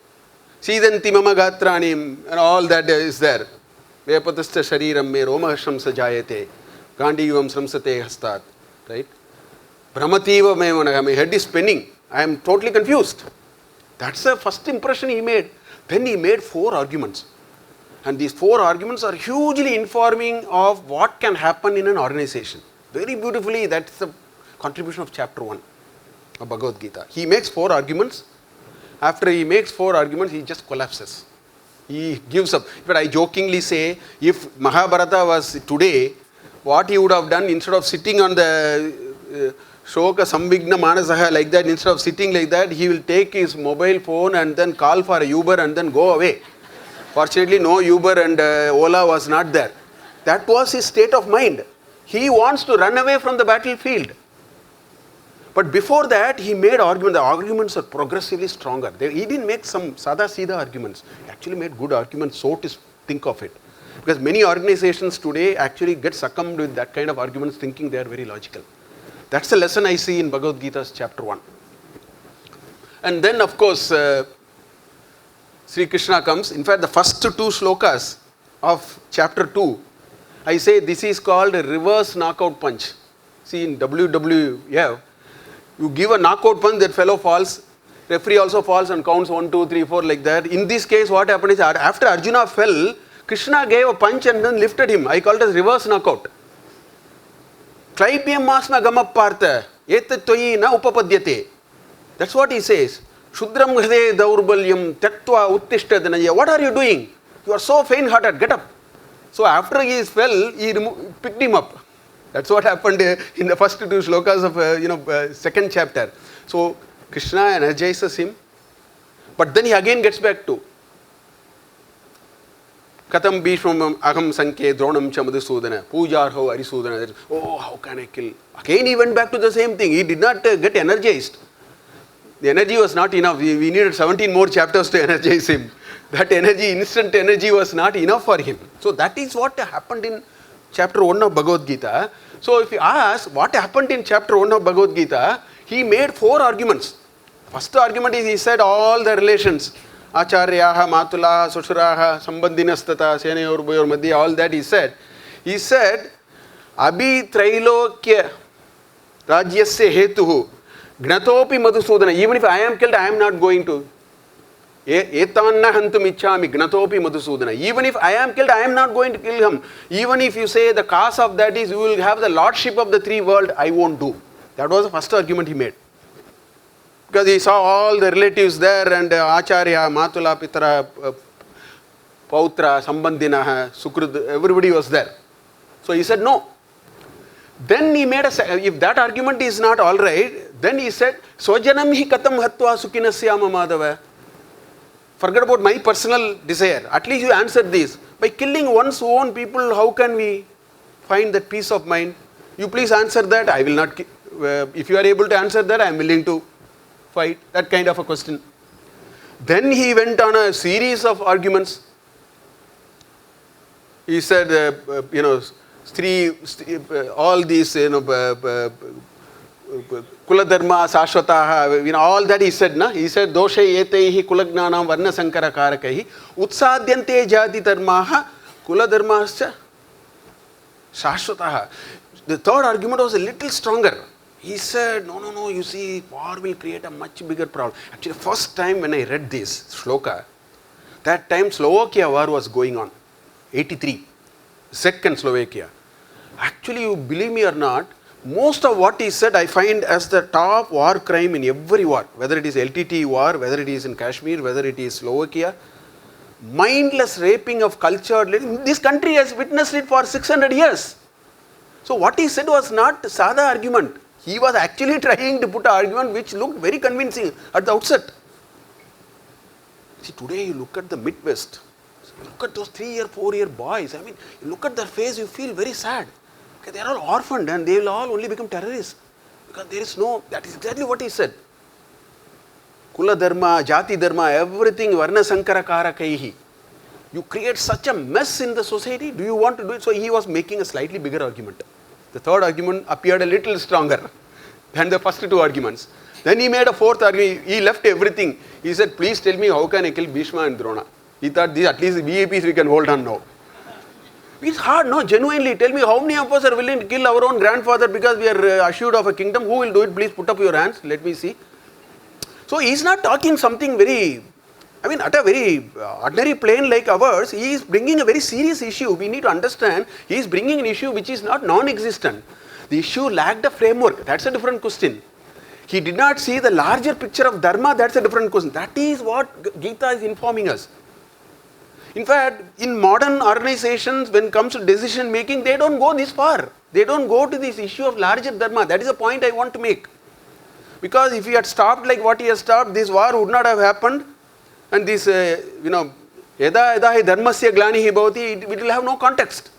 Sidanti mama gatranim, and all that is there. Vepatasta shariram me romahasham sajayate. Gandivam samsate hastat. Right? Brahmativa me managa. My head is spinning. I am totally confused. That's the first impression he made. Then he made 4 arguments. And these 4 arguments are hugely informing of what can happen in an organization. Very beautifully, that's the contribution of chapter 1 of Bhagavad Gita. He makes 4 arguments. After he makes 4 arguments, he just collapses. He gives up. But I jokingly say, if Mahabharata was today, what he would have done, instead of sitting on the Shoka Sambhigna Manasaha like that, instead of sitting like that, he will take his mobile phone and then call for a Uber and then go away. Fortunately, no Uber and Ola was not there. That was his state of mind. He wants to run away from the battlefield. But before that, he made arguments. The arguments are progressively stronger. He didn't make some sada-sida arguments. He actually made good arguments, so to think of it. Because many organizations today actually get succumbed with that kind of arguments, thinking they are very logical. That's the lesson I see in Bhagavad Gita's chapter 1. And then, of course, Sri Krishna comes. In fact, the first 2 shlokas of chapter 2, I say this is called a reverse knockout punch. See, in WWF, you give a knockout punch, that fellow falls. Referee also falls and counts 1, 2, 3, 4 like that. In this case, what happened is after Arjuna fell, Krishna gave a punch and then lifted him. I call it as reverse knockout. Klaipyam masma gamappartha etat toyi na upapadyate. That's what he says. Shudram hride daurbalyam tyaktva uttishta dhanaya. What are you doing? You are so faint-hearted. Get up. So after he fell, he picked him up. That's what happened in the first 2 shlokas of second chapter. So Krishna energizes him, but then he again gets back to Katam Bhishmam Aham Sanke Dronam Chamadusudana, Pujarho Arisudana. Oh, how can I kill? Again he went back to the same thing. He did not get energized. The energy was not enough. We needed 17 more chapters to energize him. That energy, instant energy, was not enough for him. So that is what happened in chapter 1 of Bhagavad Gita. So if you ask what happened in chapter 1 of Bhagavad Gita, he made 4 arguments. First argument is he said all the relations. Acharyaha, Matulaha, Sushuraha, Sambandhinastata, Senayorbayor Madhya, all that he said. He said, Abhi Trailokya Rajyasya Hetuhu, Gnatopi Madhusudana. Even if I am killed, I am not going to. Etanna Hantum Ichami, Gnatopi Madhusudana. Even if I am killed, I am not going to kill him. Even if you say the cause of that is you will have the lordship of the 3 worlds, I won't do. That was the first argument he made. Because he saw all the relatives there and Acharya, Matula, Pitra, Pautra, Sambandhinaha, Sukrud, everybody was there. So he said no. Then he made if that argument is not alright, then he said, Sojanam hi katam hatva sukinasyama madhava. Forget about my personal desire. At least you answered this. By killing one's own people, how can we find that peace of mind? You please answer that. I will not. If you are able to answer that, I am willing to fight. That kind of a question. Then he went on a series of arguments. He said, all these, Kula Dharma, Sashwataha, all that he said, na? He said, Doshe Yetehi Kulagnanam Varna Sankara Karakahi, Utsadyante Jati Dharmaha, Kula Dharmascha, Shashwataha. The third argument was a little stronger. He said, no, you see, war will create a much bigger problem. Actually, first time when I read this shloka, that time Slovakia war was going on, 83, Czech and Slovakia. Actually, you believe me or not, most of what he said I find as the top war crime in every war, whether it is LTT war, whether it is in Kashmir, whether it is Slovakia. Mindless raping of culture. This country has witnessed it for 600 years. So what he said was not Sada argument. He was actually trying to put an argument which looked very convincing at the outset. See, today you look at the Midwest, you look at those 3-year, 4-year boys, you look at their face, you feel very sad. Okay, they are all orphaned and they will all only become terrorists. Because there is no, that is exactly what he said. Kula Dharma, Jati Dharma, everything, Varna Sankara Karakaihi. You create such a mess in the society, do you want to do it? So he was making a slightly bigger argument. The third argument appeared a little stronger than the first 2 arguments. Then he made a 4th argument. He left everything. He said, please tell me how can I kill Bhishma and Drona. He thought, at least the VIPs we can hold on now. It's hard, no, genuinely. Tell me how many of us are willing to kill our own grandfather because we are assured of a kingdom. Who will do it? Please put up your hands. Let me see. So he's not talking something very, at a very ordinary plane like ours, he is bringing a very serious issue. We need to understand, he is bringing an issue which is not non-existent. The issue lacked a framework. That's a different question. He did not see the larger picture of Dharma. That's a different question. That is what Gita is informing us. In fact, in modern organizations, when it comes to decision making, they don't go this far. They don't go to this issue of larger Dharma. That is the point I want to make. Because if he had stopped like what he has stopped, this war would not have happened. And this, Yada Yada hi Dharmasya Glanihi Bhavati, it will have no context.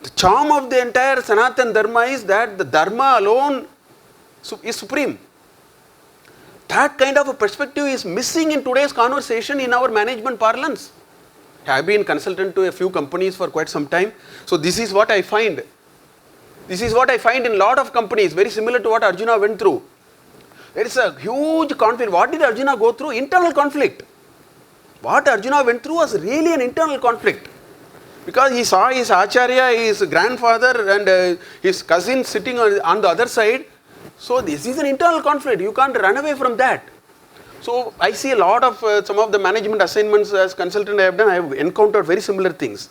The charm of the entire Sanatan Dharma is that the Dharma alone is supreme. That kind of a perspective is missing in today's conversation in our management parlance. I have been consultant to a few companies for quite some time. So this is what I find. This is what I find in a lot of companies, very similar to what Arjuna went through. There is a huge conflict. What did Arjuna go through? Internal conflict. What Arjuna went through was really an internal conflict. Because he saw his Acharya, his grandfather and his cousin sitting on the other side. So this is an internal conflict. You can't run away from that. So I see a lot of some of the management assignments as consultant I have done. I have encountered very similar things.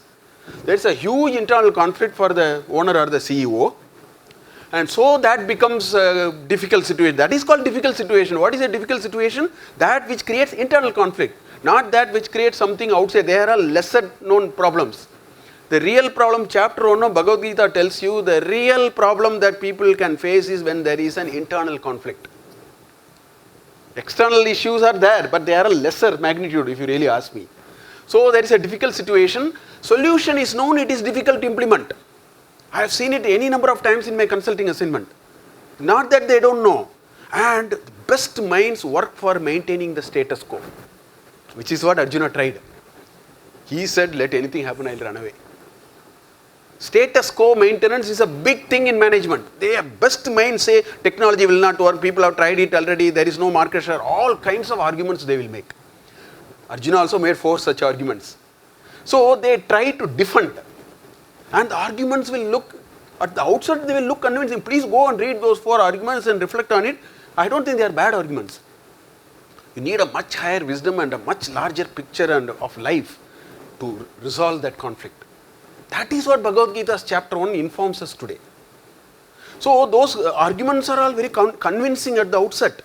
There is a huge internal conflict for the owner or the CEO. And so that becomes a difficult situation. That is called difficult situation. What is a difficult situation? That which creates internal conflict. Not that which creates something outside. There are lesser known problems. The real problem, chapter 1 of Bhagavad Gita tells you the real problem that people can face is when there is an internal conflict. External issues are there, but they are a lesser magnitude if you really ask me. So there is a difficult situation. Solution is known, it is difficult to implement. I have seen it any number of times in my consulting assignment. Not that they don't know. And the best minds work for maintaining the status quo, which is what Arjuna tried. He said, let anything happen, I'll run away. Status quo maintenance is a big thing in management. Their best minds say technology will not work, people have tried it already, there is no market share, all kinds of arguments they will make. Arjuna also made 4 such arguments. So they try to defend, and the arguments will look, at the outset they will look convincing. Please go and read those 4 arguments and reflect on it. I don't think they are bad arguments. You need a much higher wisdom and a much larger picture of life to resolve that conflict. That is what Bhagavad Gita's chapter 1 informs us today. So those arguments are all very convincing at the outset.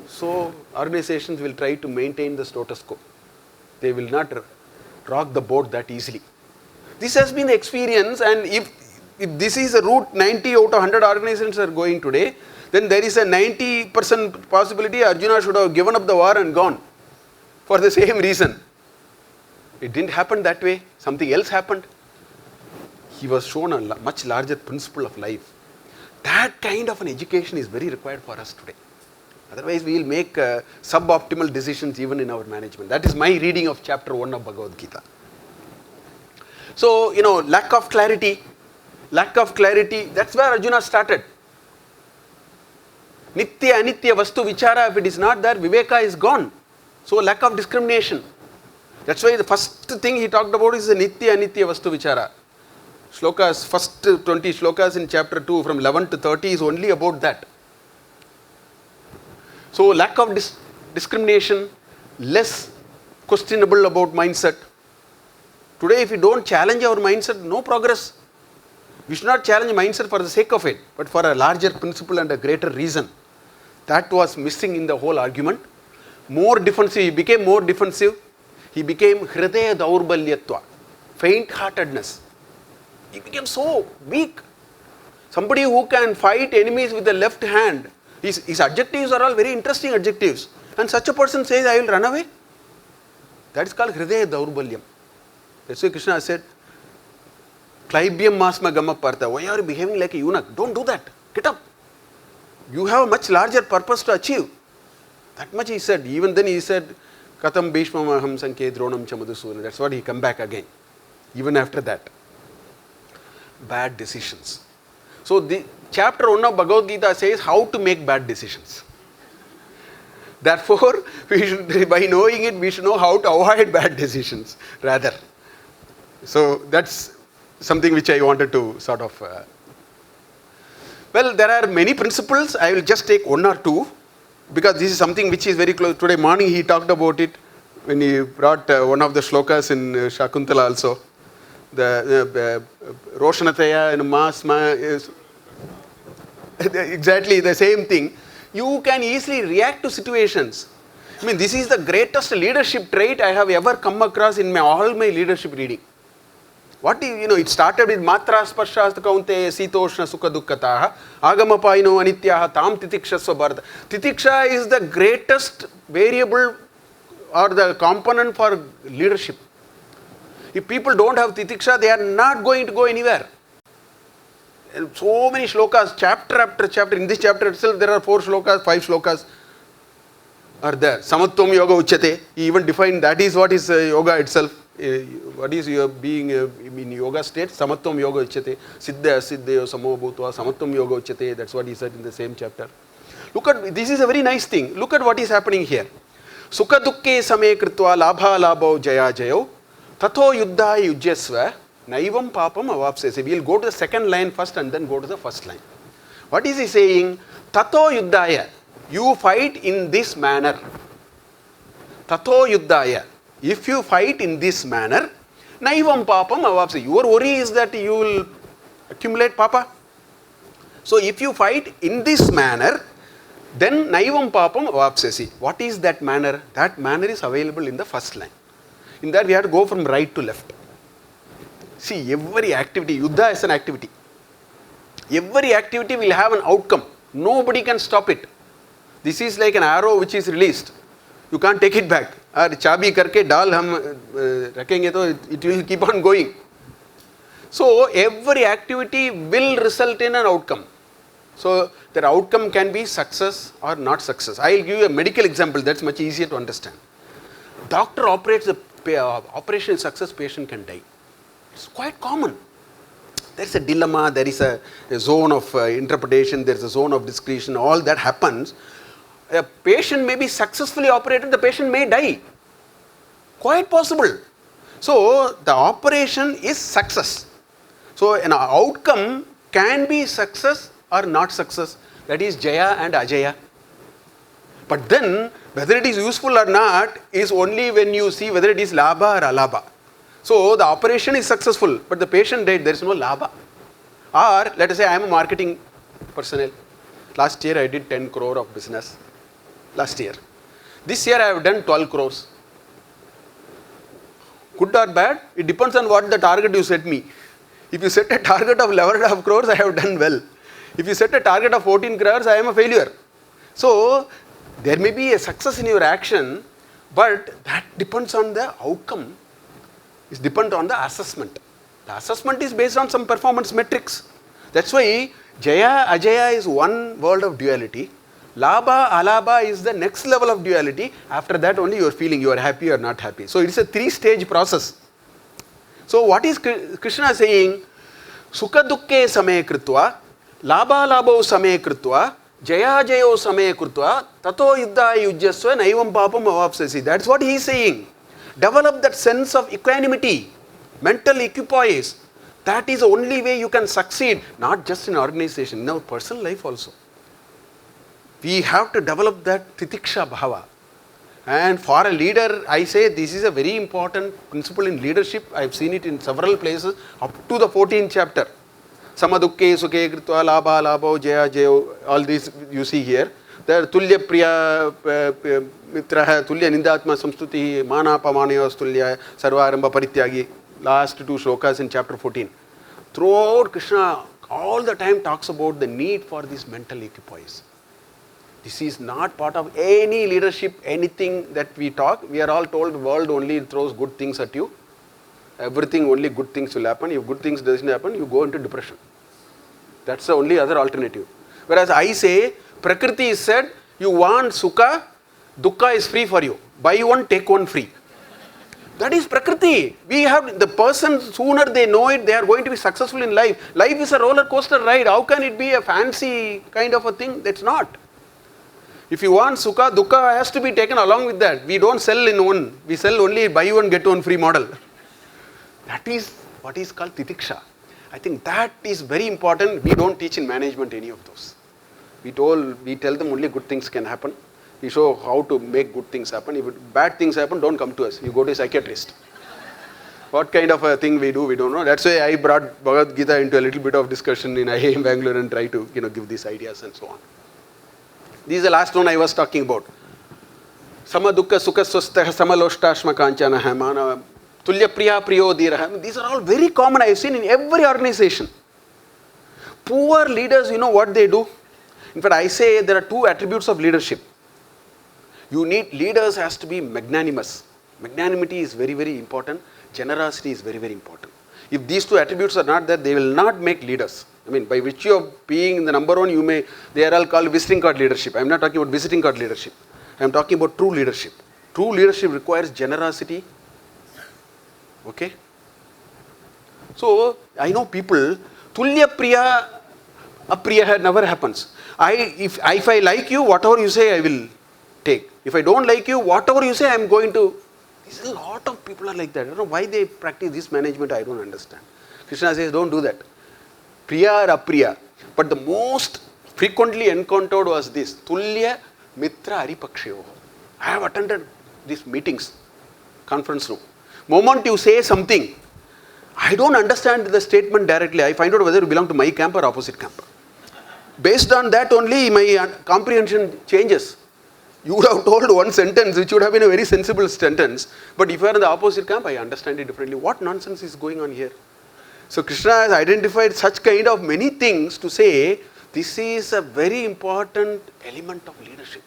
So organizations will try to maintain the status quo. They will not rock the boat that easily. This has been the experience, and if this is the route 90 out of 100 organizations are going today, then there is a 90% possibility Arjuna should have given up the war and gone for the same reason. It didn't happen that way. Something else happened. He was shown a much larger principle of life. That kind of an education is very required for us today. Otherwise, we will make suboptimal decisions even in our management. That is my reading of chapter 1 of Bhagavad Gita. So, lack of clarity, that's where Arjuna started. Nitya, anitya, vastu, vichara, if it is not there, viveka is gone. So, lack of discrimination. That's why the first thing he talked about is the nitya, anitya, vastu, vichara. Shlokas, first 20 shlokas in chapter 2 from 11 to 30 is only about that. So, lack of discrimination, less questionable about mindset. Today, if we don't challenge our mindset, no progress. We should not challenge mindset for the sake of it, but for a larger principle and a greater reason. That was missing in the whole argument. More defensive, he became more defensive. He became hridaya daurbalyatva, faint-heartedness. He became so weak. Somebody who can fight enemies with the left hand, his adjectives are all very interesting adjectives. And such a person says, I will run away. That is called hridaya daurbalyam. That's why Krishna said, Klaibyam masma gamma partha. Why are you behaving like a eunuch? Don't do that. Get up. You have a much larger purpose to achieve. That much he said. Even then he said, Katam bhishmam aham sankhe dronam chamadusuna. That's what he come back again. Even after that. Bad decisions. So the chapter 1 of Bhagavad Gita says how to make bad decisions. Therefore, we should, by knowing it, we should know how to avoid bad decisions rather. So that's something which I wanted to sort of... Well, there are many principles. I will just take 1 or 2 because this is something which is very close. Today morning he talked about it when he brought one of the shlokas in Shakuntala also. The Roshanataya and Masma is exactly the same thing. You can easily react to situations. I mean, this is the greatest leadership trait I have ever come across in all my leadership reading. It started with matra sparshast kaunteya sitoshna sukha dukkataha agamapayino anityaha tam titikshasva bharata. Titiksha is the greatest variable or the component for leadership. If people don't have titiksha, they are not going to go anywhere. And so many shlokas, chapter after chapter. In this chapter itself, there are 4 shlokas, 5 shlokas are there. Samatvam yoga uchyate. He even defined that is what is yoga itself. What is your being in yoga state? Samatvam yoga uchyate. Siddha asiddhayo samo bhutva. Samatvam yoga uchyate. That's what he said in the same chapter. Look at, this is a very nice thing. Look at what is happening here. Sukha dukke same kritva labha labho jaya jayo. Tatho yuddha yujyasva. Naivam papam avapsese. We will go to the second line first and then go to the first line. What is he saying? Tatho yuddhaya. You fight in this manner. Tatho yuddhaya. If you fight in this manner, naivam papam avapsese. Your worry is that you will accumulate papa. So if you fight in this manner, then naivam papam avapsese. What is that manner? That manner is available in the first line. In that we have to go from right to left. See, every activity, yuddha is an activity. Every activity will have an outcome. Nobody can stop it. This is like an arrow which is released. You can't take it back. Aur chabi karke dal hum rakhenge to it will keep on going. So every activity will result in an outcome. So the outcome can be success or not success. I will give you a medical example that's much easier to understand. Doctor operates the operation is success, patient can die. It's quite common. There is a dilemma, there is a zone of interpretation, there is a zone of discretion, all that happens. A patient may be successfully operated, the patient may die. Quite possible. So the operation is success. So an outcome can be success or not success. That is Jaya and Ajaya. But then whether it is useful or not is only when you see whether it is Labha or Alabha. So the operation is successful, but the patient died, there is no Labha. Or let us say I am a marketing personnel. Last year I did 10 crore of business. Last year. This year I have done 12 crores. Good or bad? It depends on what the target you set me. If you set a target of 11.5 crores, I have done well. If you set a target of 14 crores, I am a failure. So there may be a success in your action, but that depends on the outcome. It depends on the assessment. The assessment is based on some performance metrics. That's why Jaya, Ajaya is one world of duality. Labha, Alabha is the next level of duality. After that only you are feeling you are happy or not happy. So it is a 3-stage process. So what is Krishna saying? Sukha dukkhe same kritva, labha labho same kritva, jaya jayo same kritva, tato yuddha yujyasva naivam papam avapsasi. That's what he is saying. Develop that sense of equanimity, mental equipoise. That is the only way you can succeed, not just in organization, in our personal life also. We have to develop that titiksha bhava. And for a leader, I say this is a very important principle in leadership. I have seen it in several places up to the 14th chapter. Samadukke sukhe kritva labha labho jaya jayo, all these you see here. There tulya priya mitraha tulya nindatma samstuti mana pamanayos tulya sarvaramba parityagi. Last 2 shlokas in chapter 14. Throughout Krishna all the time talks about the need for this mental equipoise. This is not part of any leadership, anything that we talk. We are all told the world only throws good things at you. Everything only good things will happen. If good things doesn't happen, you go into depression. That's the only other alternative. Whereas I say, Prakriti is said, you want Sukha, Dukkha is free for you. Buy one, take one free. That is Prakriti. We have the person, sooner they know it, they are going to be successful in life. Life is a roller coaster ride. How can it be a fancy kind of a thing? That's not. If you want Sukha, Dukkha has to be taken along with that. We don't sell in one. We sell only buy one, get one free model. That is what is called Titiksha. I think that is very important. We don't teach in management any of those. We tell them only good things can happen. We show how to make good things happen. If bad things happen, don't come to us. You go to a psychiatrist. What kind of a thing we do, we don't know. That's why I brought Bhagavad Gita into a little bit of discussion in IIM Bangalore and try to give these ideas and so on. This is the last one I was talking about. Sama dukkha sukha swastha samaloshtasma kanchana mana tulya priya priyo dhiraha. These are all very common. I have seen in every organization. Poor leaders, you know what they do? In fact, I say there are 2 attributes of leadership. You need leaders has to be magnanimous. Magnanimity is very, very important. Generosity is very, very important. If these 2 attributes are not there, they will not make leaders. I mean, by virtue of being the number 1, they are all called visiting card leadership. I am not talking about visiting card leadership. I am talking about true leadership. True leadership requires generosity. Okay? So, I know people, tulya priya, apriya never happens. If I like you, whatever you say, I will take. If I don't like you, whatever you say, I am going to. There's a lot of people are like that. I don't know why they practice this management, I don't understand. Krishna says, don't do that. Priya or apriya. But the most frequently encountered was this. Tulya mitra aripakshayo. I have attended these meetings, conference room. Moment you say something, I don't understand the statement directly. I find out whether you belong to my camp or opposite camp. Based on that only my comprehension changes. You would have told one sentence which would have been a very sensible sentence. But if you are in the opposite camp, I understand it differently. What nonsense is going on here? So Krishna has identified such kind of many things to say this is a very important element of leadership.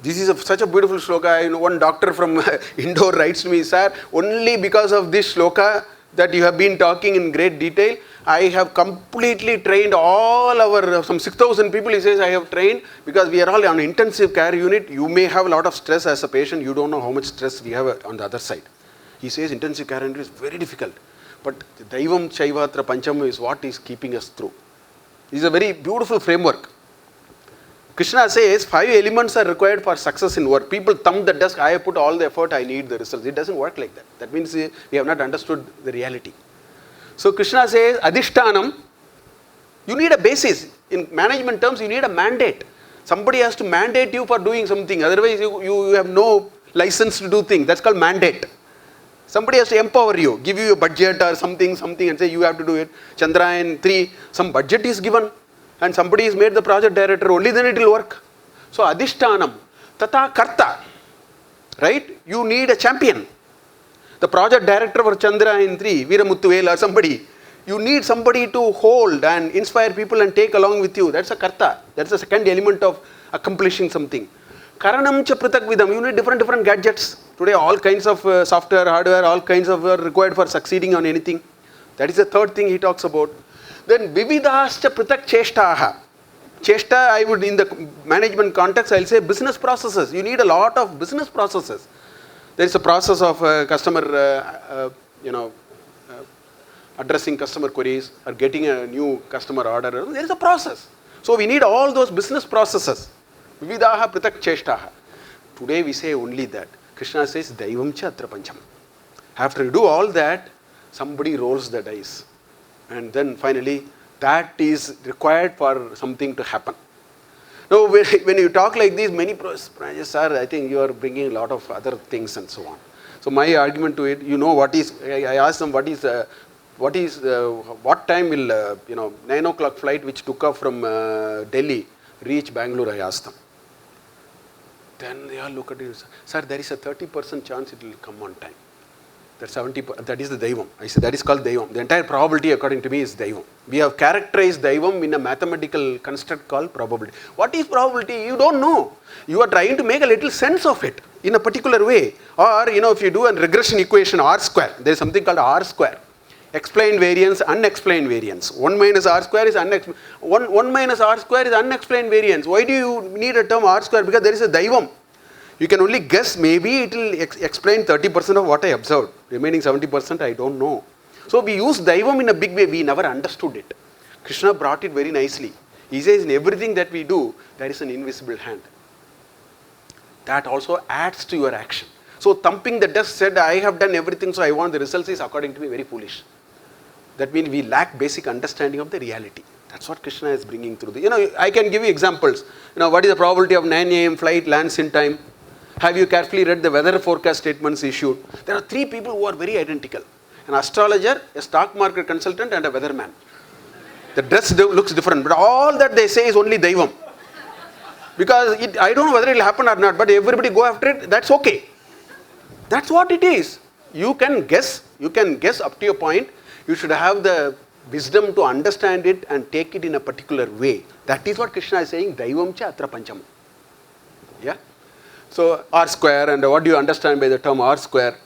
This is such a beautiful shloka. One doctor from Indore writes to me, sir, only because of this shloka that you have been talking in great detail, I have completely trained all our, some 6,000 people, he says, I have trained, because we are all on intensive care unit. You may have a lot of stress as a patient. You don't know how much stress we have on the other side. He says intensive care unit is very difficult. But Daivam Chaivatra Pancham is what is keeping us through. This is a very beautiful framework. Krishna says 5 elements are required for success in work. People thump the desk, I have put all the effort, I need the results. It doesn't work like that. That means we have not understood the reality. So Krishna says, Adhishtanam, you need a basis. In management terms, you need a mandate. Somebody has to mandate you for doing something. Otherwise, you have no license to do things. That's called mandate. Somebody has to empower you, give you a budget or something and say you have to do it. Chandrayaan 3, some budget is given. And somebody is made the project director, only then it will work. So Adhishtanam, Tata Karta, right? You need a champion. The project director for Chandrayaan 3, Veeramuthuvel or somebody, you need somebody to hold and inspire people and take along with you. That's a Karta. That's the second element of accomplishing something. Karanam cha pratak vidam, you need different gadgets. Today all kinds of software, hardware, all kinds of are required for succeeding on anything. That is the third thing he talks about. Then vividhascha pratak cheshtaha. Cheshta, I would, in the management context, I'll say business processes. You need a lot of business processes. There is a process of customer, addressing customer queries or getting a new customer order. There is a process. So we need all those business processes. Vividaha pratak cheshtaha. Today we say only that. Krishna says, Daivam cha atra pancham. After you do all that, somebody rolls the dice. And then finally, that is required for something to happen. Now, when you talk like this, many projects, sir, I think you are bringing a lot of other things and so on. So my argument to it, what is, I asked them, what time will, 9 o'clock flight which took off from Delhi reach Bangalore, I asked them. Then they all look at it, sir, there is a 30% chance it will come on time. That is the Daivam. I said that is called Daivam. The entire probability according to me is Daivam. We have characterized Daivam in a mathematical construct called probability. What is probability? You don't know. You are trying to make a little sense of it in a particular way. Or, if you do a regression equation R square, there is something called R square. Explained variance, unexplained variance. 1 minus R square is unexplained. 1 minus R square is unexplained variance. Why do you need a term R square? Because there is a Daivam. You can only guess, maybe it will explain 30% of what I observed. Remaining 70% I don't know. So we use Daivam in a big way. We never understood it. Krishna brought it very nicely. He says in everything that we do, there is an invisible hand. That also adds to your action. So thumping the desk said, I have done everything, so I want the results is according to me very foolish. That means we lack basic understanding of the reality. That's what Krishna is bringing through. I can give you examples. What is the probability of 9 a.m. flight lands in time? Have you carefully read the weather forecast statements issued? There are 3 people who are very identical. An astrologer, a stock market consultant and a weatherman. The dress looks different, but all that they say is only Daivam. Because I don't know whether it will happen or not, but everybody go after it, that's okay. That's what it is. You can guess up to your point. You should have the wisdom to understand it and take it in a particular way. That is what Krishna is saying, Daivam cha atra pancham. Yeah? So R square, and what do you understand by the term R square?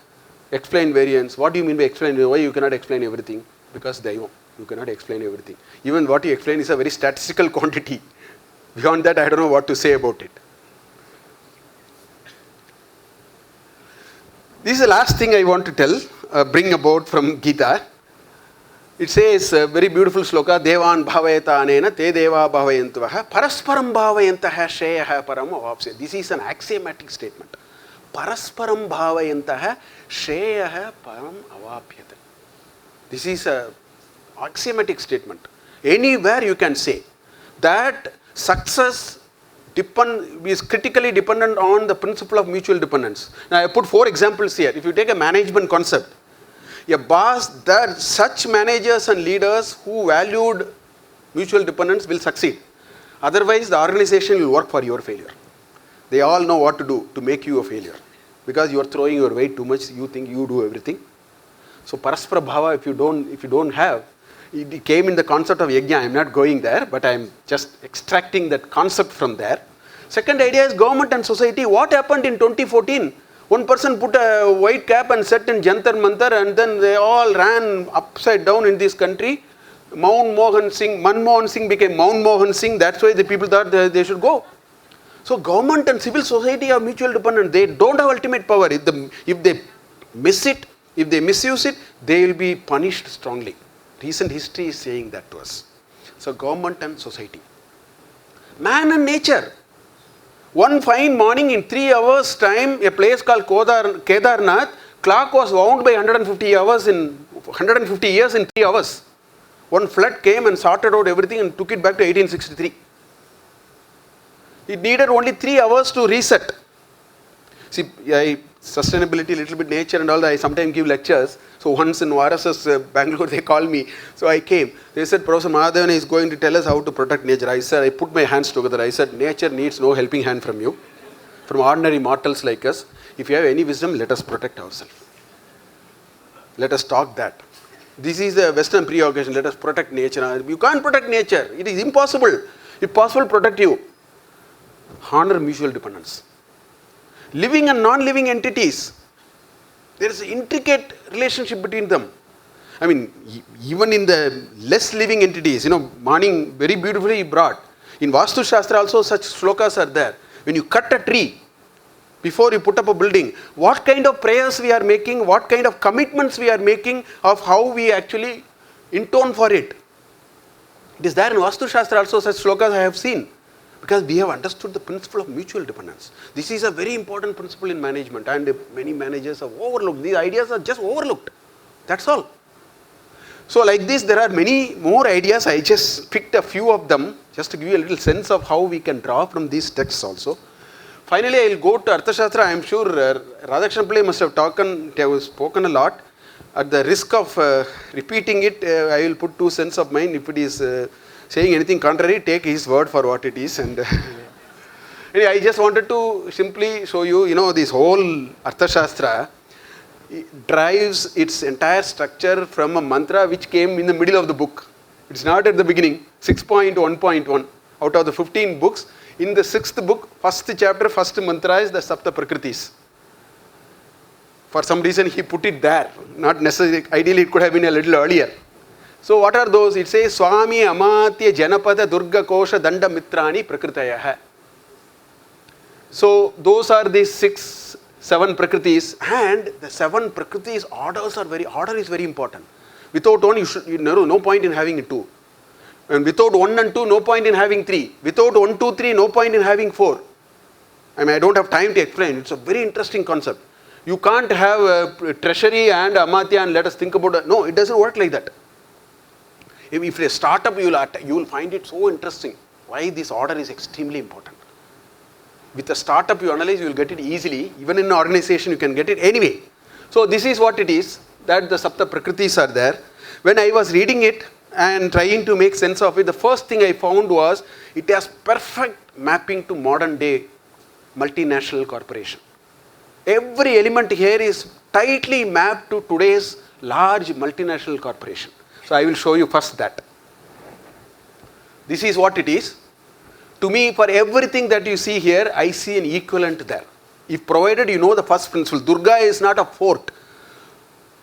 Explain variance. What do you mean by explain? Why you cannot explain everything? Because Daivam. You cannot explain everything. Even what you explain is a very statistical quantity. Beyond that, I don't know what to say about it. This is the last thing I want to tell, bring about from Gita. It says, a very beautiful sloka, Devan bhavayata anena te deva bhavayantuvaha parasparam bhavayantaha shreyaha param avapsya. This is an axiomatic statement. Parasparam bhavayantaha shreyaha param avapyate. This is an axiomatic statement. Anywhere you can say that success is critically dependent on the principle of mutual dependence. Now I put 4 examples here. If you take a management concept, a boss, that such managers and leaders who valued mutual dependence will succeed. Otherwise, the organization will work for your failure. They all know what to do to make you a failure. Because you are throwing your weight too much, you think you do everything. So, Paraspara Bhava, if you don't have, it came in the concept of Yajna. I am not going there, but I am just extracting that concept from there. Second idea is government and society. What happened in 2014? One person put a white cap and sat in Jantar Mantar, and then they all ran upside down in this country. Manmohan Singh became Mount Mohan Singh. That's why the people thought they should go. So government and civil society are mutual dependent. They don't have ultimate power. If they miss it, if they misuse it, they will be punished strongly. Recent history is saying that to us. So government and society. Man and nature. One fine morning in 3 hours time, a place called Kedarnath, clock was wound by 150 years in 3 hours. One flood came and sorted out everything and took it back to 1863. It needed only 3 hours to reset. See, sustainability, little bit nature and all that, I sometimes give lectures. So once in RSS Bangalore, they called me. So I came. They said, Professor Mahadevan is going to tell us how to protect nature. I said, I put my hands together. I said, nature needs no helping hand from you, from ordinary mortals like us. If you have any wisdom, let us protect ourselves. Let us talk that. This is the Western preoccupation. Let us protect nature. You can't protect nature. It is impossible. If possible, protect you. Honor mutual dependence. Living and non-living entities. There is an intricate relationship between them. I mean, even in the less living entities, Mani very beautifully brought. In Vastu Shastra also such shlokas are there. When you cut a tree, before you put up a building, what kind of prayers we are making, what kind of commitments we are making of how we actually intone for it. It is there in Vastu Shastra also such shlokas I have seen. Because we have understood the principle of mutual dependence. This is a very important principle in management, and many managers have overlooked. These ideas are just overlooked. That's all. So like this, there are many more ideas. I just picked a few of them, just to give you a little sense of how we can draw from these texts also. Finally, I will go to Arthasastra. I am sure Radhakrishnan Pillai must have spoken a lot. At the risk of repeating it, I will put 2 cents of mine. If it is saying anything contrary, take his word for what it is. And anyway, I just wanted to simply show you, this whole Arthashastra drives its entire structure from a mantra which came in the middle of the book. It's not at the beginning, 6.1.1. Out of the 15 books, in the 6th book, first chapter, first mantra is the Sapta Prakritis. For some reason, he put it there. Not necessarily, ideally it could have been a little earlier. So what are those? It says Swami Amatya Janapada Durga Kosha Danda Mitrani Prakritayah. So those are the 7 Prakritis, and the 7 Prakritis order is very important. Without one, no point in having 2. And without 1 and 2, no point in having 3. Without 1, 2, 3, no point in having 4. I don't have time to explain. It's a very interesting concept. You can't have a treasury and Amatya and let us think about it. No, it doesn't work like that. If a startup, you will find it so interesting. Why this order is extremely important. With a startup, you analyze, you will get it easily. Even in an organization, you can get it anyway. So this is what it is, that the Sapta Prakritis are there. When I was reading it and trying to make sense of it, the first thing I found was it has perfect mapping to modern day multinational corporation. Every element here is tightly mapped to today's large multinational corporation. So I will show you first that. This is what it is. To me, for everything that you see here, I see an equivalent there. If provided you know the first principle, Durga is not a fort.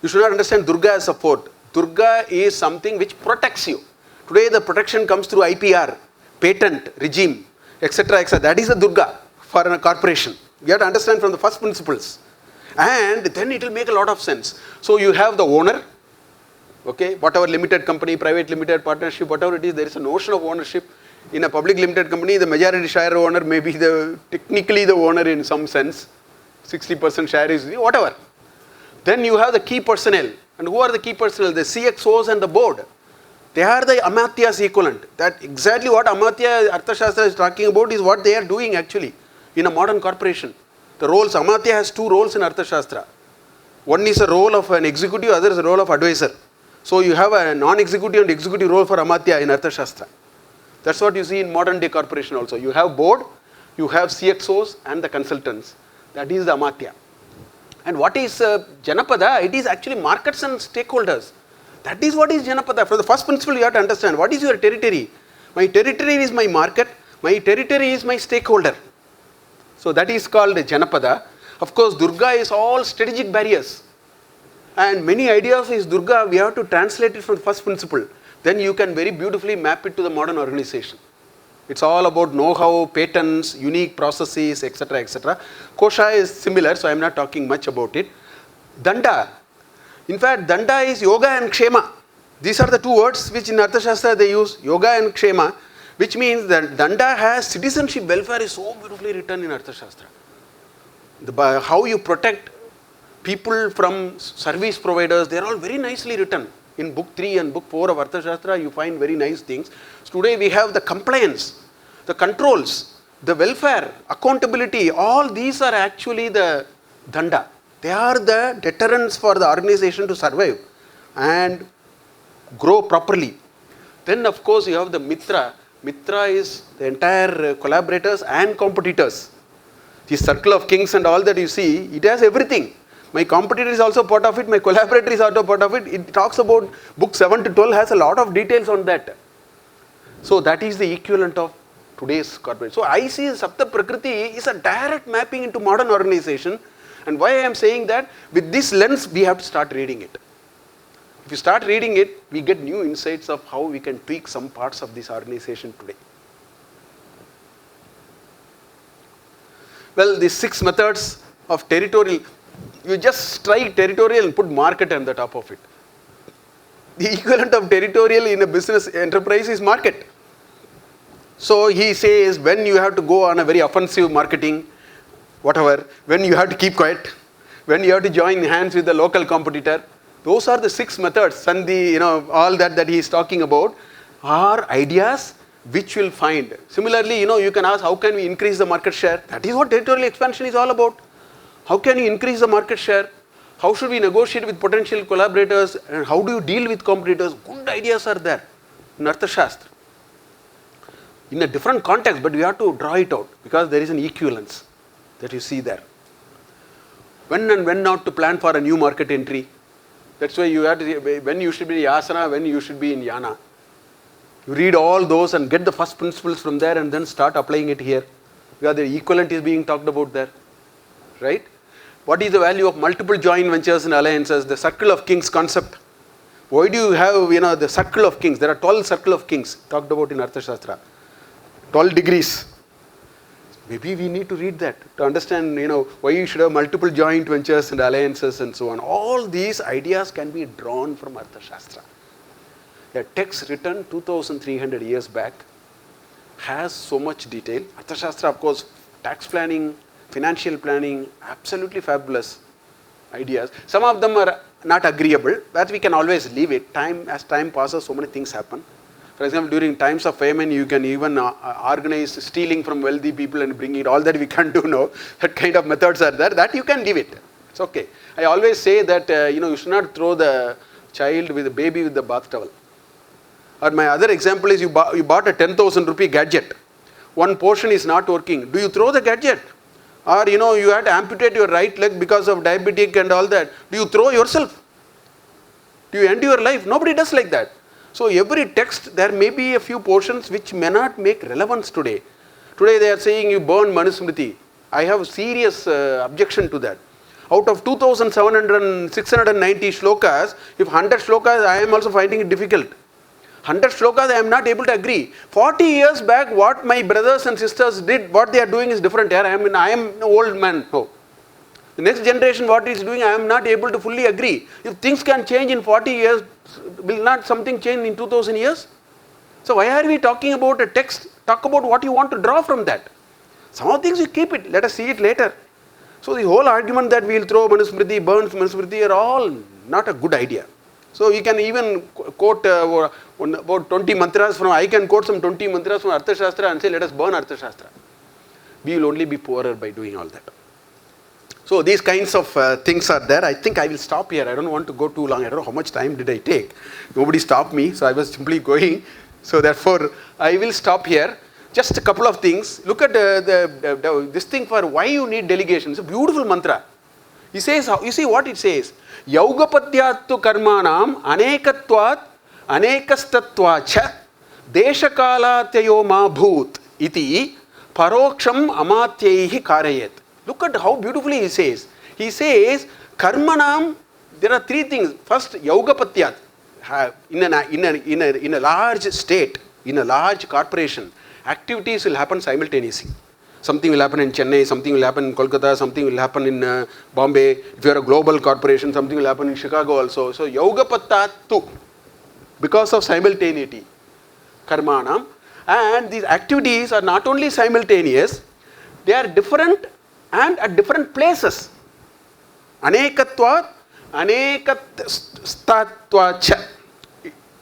You should not understand Durga as a fort. Durga is something which protects you. Today the protection comes through IPR, patent, regime, etc. etc. That is a Durga for a corporation. You have to understand from the first principles. And then it will make a lot of sense. So you have the owner, okay, whatever limited company, private limited partnership, whatever it is, there is a notion of ownership. In a public limited company, the majority share owner may be technically the owner in some sense. 60% share is whatever. Then you have the key personnel. And who are the key personnel? The CXOs and the board. They are the Amatya's equivalent. That exactly what Amatya Arthashastra is talking about is what they are doing actually in a modern corporation. The roles, Amatya has 2 roles in Arthashastra. One is a role of an executive, other is a role of advisor. So you have a non-executive and executive role for Amatya in Arthashastra. That's what you see in modern day corporation also. You have board, you have CXOs and the consultants. That is the Amatya. And what is Janapada? It is actually markets and stakeholders. That is what is Janapada. From the first principle you have to understand. What is your territory? My territory is my market. My territory is my stakeholder. So that is called Janapada. Of course, Durga is all strategic barriers. And many ideas is Durga, we have to translate it from the first principle. Then you can very beautifully map it to the modern organization. It's all about know-how, patents, unique processes, etc., etc. Kosha is similar, so I'm not talking much about it. Danda. In fact, Danda is yoga and kshema. These are the two words which in Arthasastra they use, yoga and kshema, which means that Danda has citizenship welfare is so beautifully written in Arthasastra. How you protect people from service providers, they are all very nicely written. In book 3 and book 4 of Arthasastra, you find very nice things. So today we have the compliance, the controls, the welfare, accountability, all these are actually the danda. They are the deterrents for the organization to survive and grow properly. Then of course you have the mitra. Mitra is the entire collaborators and competitors. The circle of kings and all that you see, it has everything. My competitor is also part of it, my collaborator is also part of it. It talks about book 7 to 12 has a lot of details on that. So that is the equivalent of today's corporate. So I see Sapta Prakriti is a direct mapping into modern organization. And why I am saying that, with this lens we have to start reading it. If you start reading it, we get new insights of how we can tweak some parts of this organization today. Well, these 6 methods of territorial, you just strike territorial and put market on the top of it. The equivalent of territorial in a business enterprise is market. So he says when you have to go on a very offensive marketing, whatever, when you have to keep quiet, when you have to join hands with the local competitor, those are the 6 methods. Sandhi, all that he is talking about are ideas which will find. Similarly, you can ask how can we increase the market share? That is what territorial expansion is all about. How can you increase the market share? How should we negotiate with potential collaborators? And how do you deal with competitors? Good ideas are there in Arthashastra. In a different context, but we have to draw it out because there is an equivalence that you see there. When and when not to plan for a new market entry. That's why you have to say when you should be in Yasana, when you should be in Yana. You read all those and get the first principles from there and then start applying it here. Because the equivalent is being talked about there. Right? What is the value of multiple joint ventures and alliances? The circle of kings concept. Why do you have the circle of kings? There are 12 circle of kings talked about in Arthashastra. 12 degrees. Maybe we need to read that to understand why you should have multiple joint ventures and alliances and so on. All these ideas can be drawn from Arthashastra. A text written 2300 years back has so much detail. Arthashastra, of course, tax planning, financial planning, absolutely fabulous ideas. Some of them are not agreeable, but we can always leave it. As time passes, so many things happen. For example, during times of famine, you can even organize stealing from wealthy people and bring it. All that we can't do now. That kind of methods are there. That you can leave it. It's okay. I always say that you should not throw the child with the baby with the bath towel. Or my other example is you bought a 10,000 rupee gadget. One portion is not working. Do you throw the gadget? Or you had to amputate your right leg because of diabetic and all that. Do you throw yourself? Do you end your life? Nobody does like that. So every text, there may be a few portions which may not make relevance today. Today they are saying you burn Manusmriti. I have a serious objection to that. Out of 690 shlokas, if 100 shlokas, I am also finding it difficult. 100 shlokas, I am not able to agree. 40 years back, what my brothers and sisters did, what they are doing is different. Here, I am an old man. No. The next generation, what is doing, I am not able to fully agree. If things can change in 40 years, will not something change in 2000 years? So why are we talking about a text? Talk about what you want to draw from that. Some of the things you keep it, let us see it later. So the whole argument that we will throw Manusmriti, burn Manusmriti are all not a good idea. So you can even quote about 20 mantras from, I can quote some 20 mantras from Arthashastra and say let us burn Arthashastra. We will only be poorer by doing all that. So these kinds of things are there. I think I will stop here. I don't want to go too long. I don't know how much time did I take. Nobody stopped me, so I was simply going. So therefore, I will stop here. Just a couple of things. Look at this thing for why you need delegation. It's a beautiful mantra. He says, you see what it says? Yaugapadyattu karmanam anekatvat anekastatvacha deshakalatyayo ma bhoot iti Paroksham amatyaihi karayet. Look at how beautifully he says. He says, karmanam, there are three things. First, yogapatyat. In a large state, in a large corporation, activities will happen simultaneously. Something will happen in Chennai, something will happen in Kolkata, something will happen in Bombay. If you are a global corporation, something will happen in Chicago also. So, yogapatyat too, because of simultaneity, karmanam. And these activities are not only simultaneous, they are different and at different places. Anekatvat, anekatstatvacha.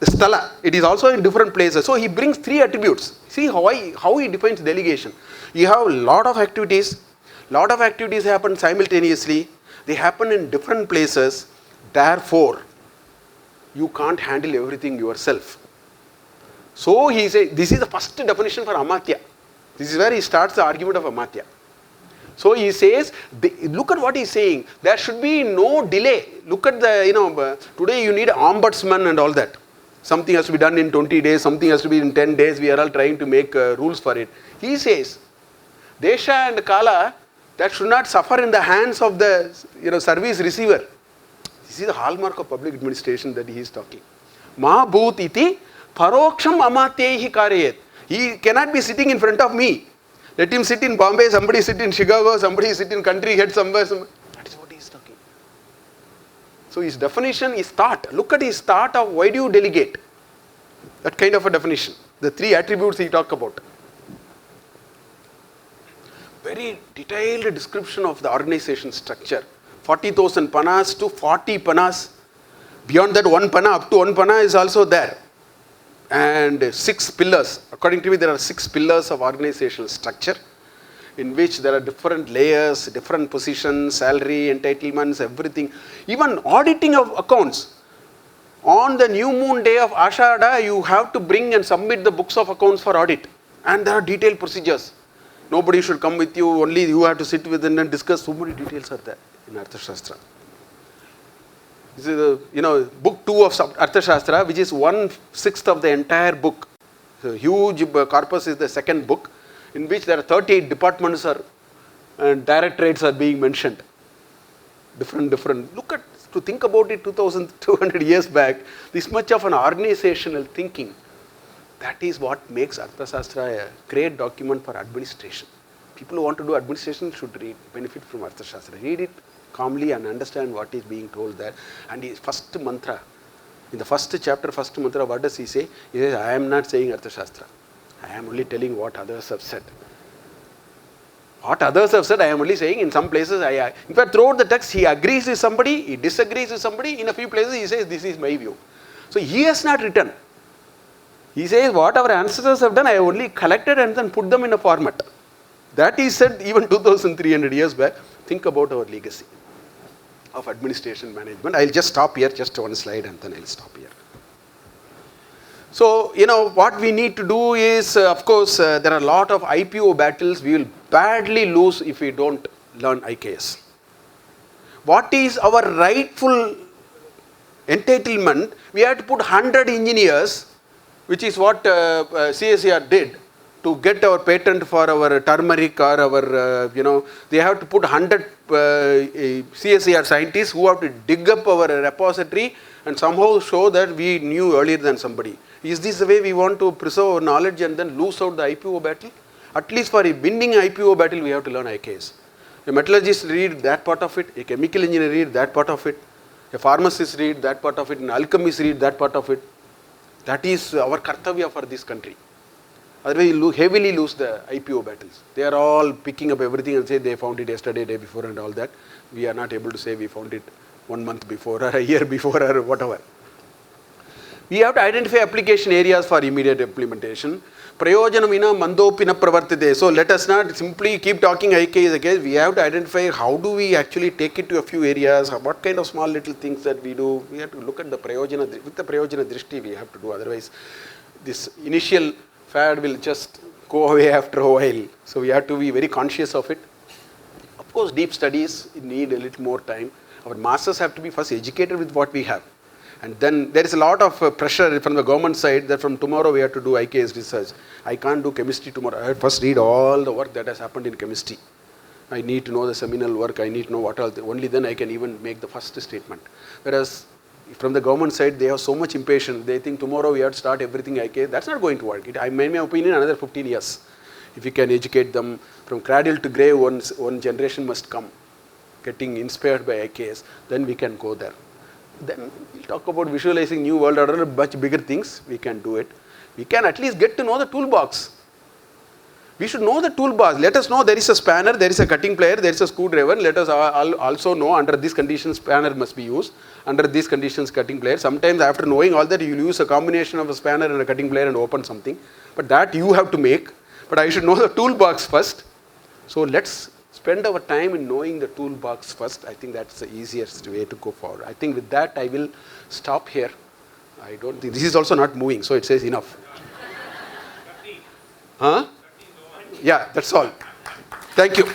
Sthala. It is also in different places. So he brings three attributes. See how he defines delegation. You have a lot of activities. Lot of activities happen simultaneously. They happen in different places. Therefore, you can't handle everything yourself. So he says, this is the first definition for amatya. This is where he starts the argument of amatya. So he says, look at what he's saying. There should be no delay. Look at the, today you need ombudsman and all that. Something has to be done in 20 days, something has to be in 10 days. We are all trying to make rules for it. He says, Desha and Kala, that should not suffer in the hands of the service receiver. This is the hallmark of public administration that he is talking. Mahabhut iti paroksham amatyehi karayet. He cannot be sitting in front of me. Let him sit in Bombay, somebody sit in Chicago, somebody sit in country head somewhere. That is what he is talking. So his definition is thought. Look at his thought of why do you delegate? That kind of a definition. The three attributes he talked about. Very detailed description of the organization structure. 40,000 panas to 40 panas. Beyond that 1 pana, up to 1 pana is also there. And 6 pillars. According to me, there are 6 pillars of organizational structure in which there are different layers, different positions, salary, entitlements, everything. Even auditing of accounts. On the new moon day of Ashada, you have to bring and submit the books of accounts for audit. And there are detailed procedures. Nobody should come with you, only you have to sit with them and discuss. So many details are there in Arthasastra. This is book 2 of Arthasastra, which is 1/6 of the entire book. So huge corpus is the second book, in which there are 38 departments and directorates are being mentioned. Different. Look at, to think about it 2,200 years back, this much of an organizational thinking. That is what makes Arthasastra a great document for administration. People who want to do administration should benefit from Arthasastra. Read it calmly and understand what is being told there. And his first mantra, in the first chapter, first mantra, what does he say? He says, I am not saying Arthasastra. I am only telling what others have said. What others have said, I am only saying in some places, in fact, throughout the text, he agrees with somebody, he disagrees with somebody. In a few places, he says, this is my view. So he has not written. He says, what our ancestors have done, I have only collected and then put them in a format. That he said even 2,300 years back. Think about our legacy of administration management. I'll just stop here, just one slide, and then I'll stop here. So, what we need to do is, of course, there are a lot of IPO battles. We will badly lose if we don't learn IKS. What is our rightful entitlement? We have to put 100 engineers, which is what CSER did, to get our patent for our turmeric or our, they have to put 100 CSER scientists who have to dig up our repository and somehow show that we knew earlier than somebody. Is this the way we want to preserve our knowledge and then lose out the IPO battle? At least for a winning IPO battle, we have to learn IKS. A metallurgist read that part of it, a chemical engineer read that part of it, a pharmacist read that part of it, an alchemist read that part of it. That is our kartavya for this country. Otherwise, we heavily lose the IPO battles. They are all picking up everything and say they found it yesterday, day before and all that. We are not able to say we found it 1 month before or a year before or whatever. We have to identify application areas for immediate implementation. Prayojanamina mandopina pravartite. So let us not simply keep talking IKS. We have to identify how do we actually take it to a few areas, what kind of small little things that we do. We have to look at the prayojana, with the prayojana drishti we have to do. Otherwise, this initial fad will just go away after a while. So we have to be very conscious of it. Of course, deep studies need a little more time. Our masters have to be first educated with what we have. And then there is a lot of pressure from the government side that from tomorrow we have to do IKS research. I can't do chemistry tomorrow. I first read all the work that has happened in chemistry. I need to know the seminal work. I need to know what all. Only then I can even make the first statement. Whereas from the government side, they have so much impatience. They think tomorrow we have to start everything IKS. That's not going to work. In my opinion, another 15 years. If you can educate them from cradle to grave, one generation must come, getting inspired by IKS. Then we can go there. Then we'll talk about visualizing new world order, much bigger things. We can do it. We can at least get to know the toolbox. We should know the toolbox. Let us know there is a spanner, there is a cutting plier, there is a screwdriver. Let us also know under these conditions spanner must be used. Under these conditions cutting plier. Sometimes after knowing all that, you will use a combination of a spanner and a cutting plier and open something. But that you have to make. But I should know the toolbox first. So let's spend our time in knowing the toolbox first. I think that's the easiest way to go forward. I think with that I will stop here. I don't think this is also not moving, so it says enough. Huh? Yeah, that's all. Thank you.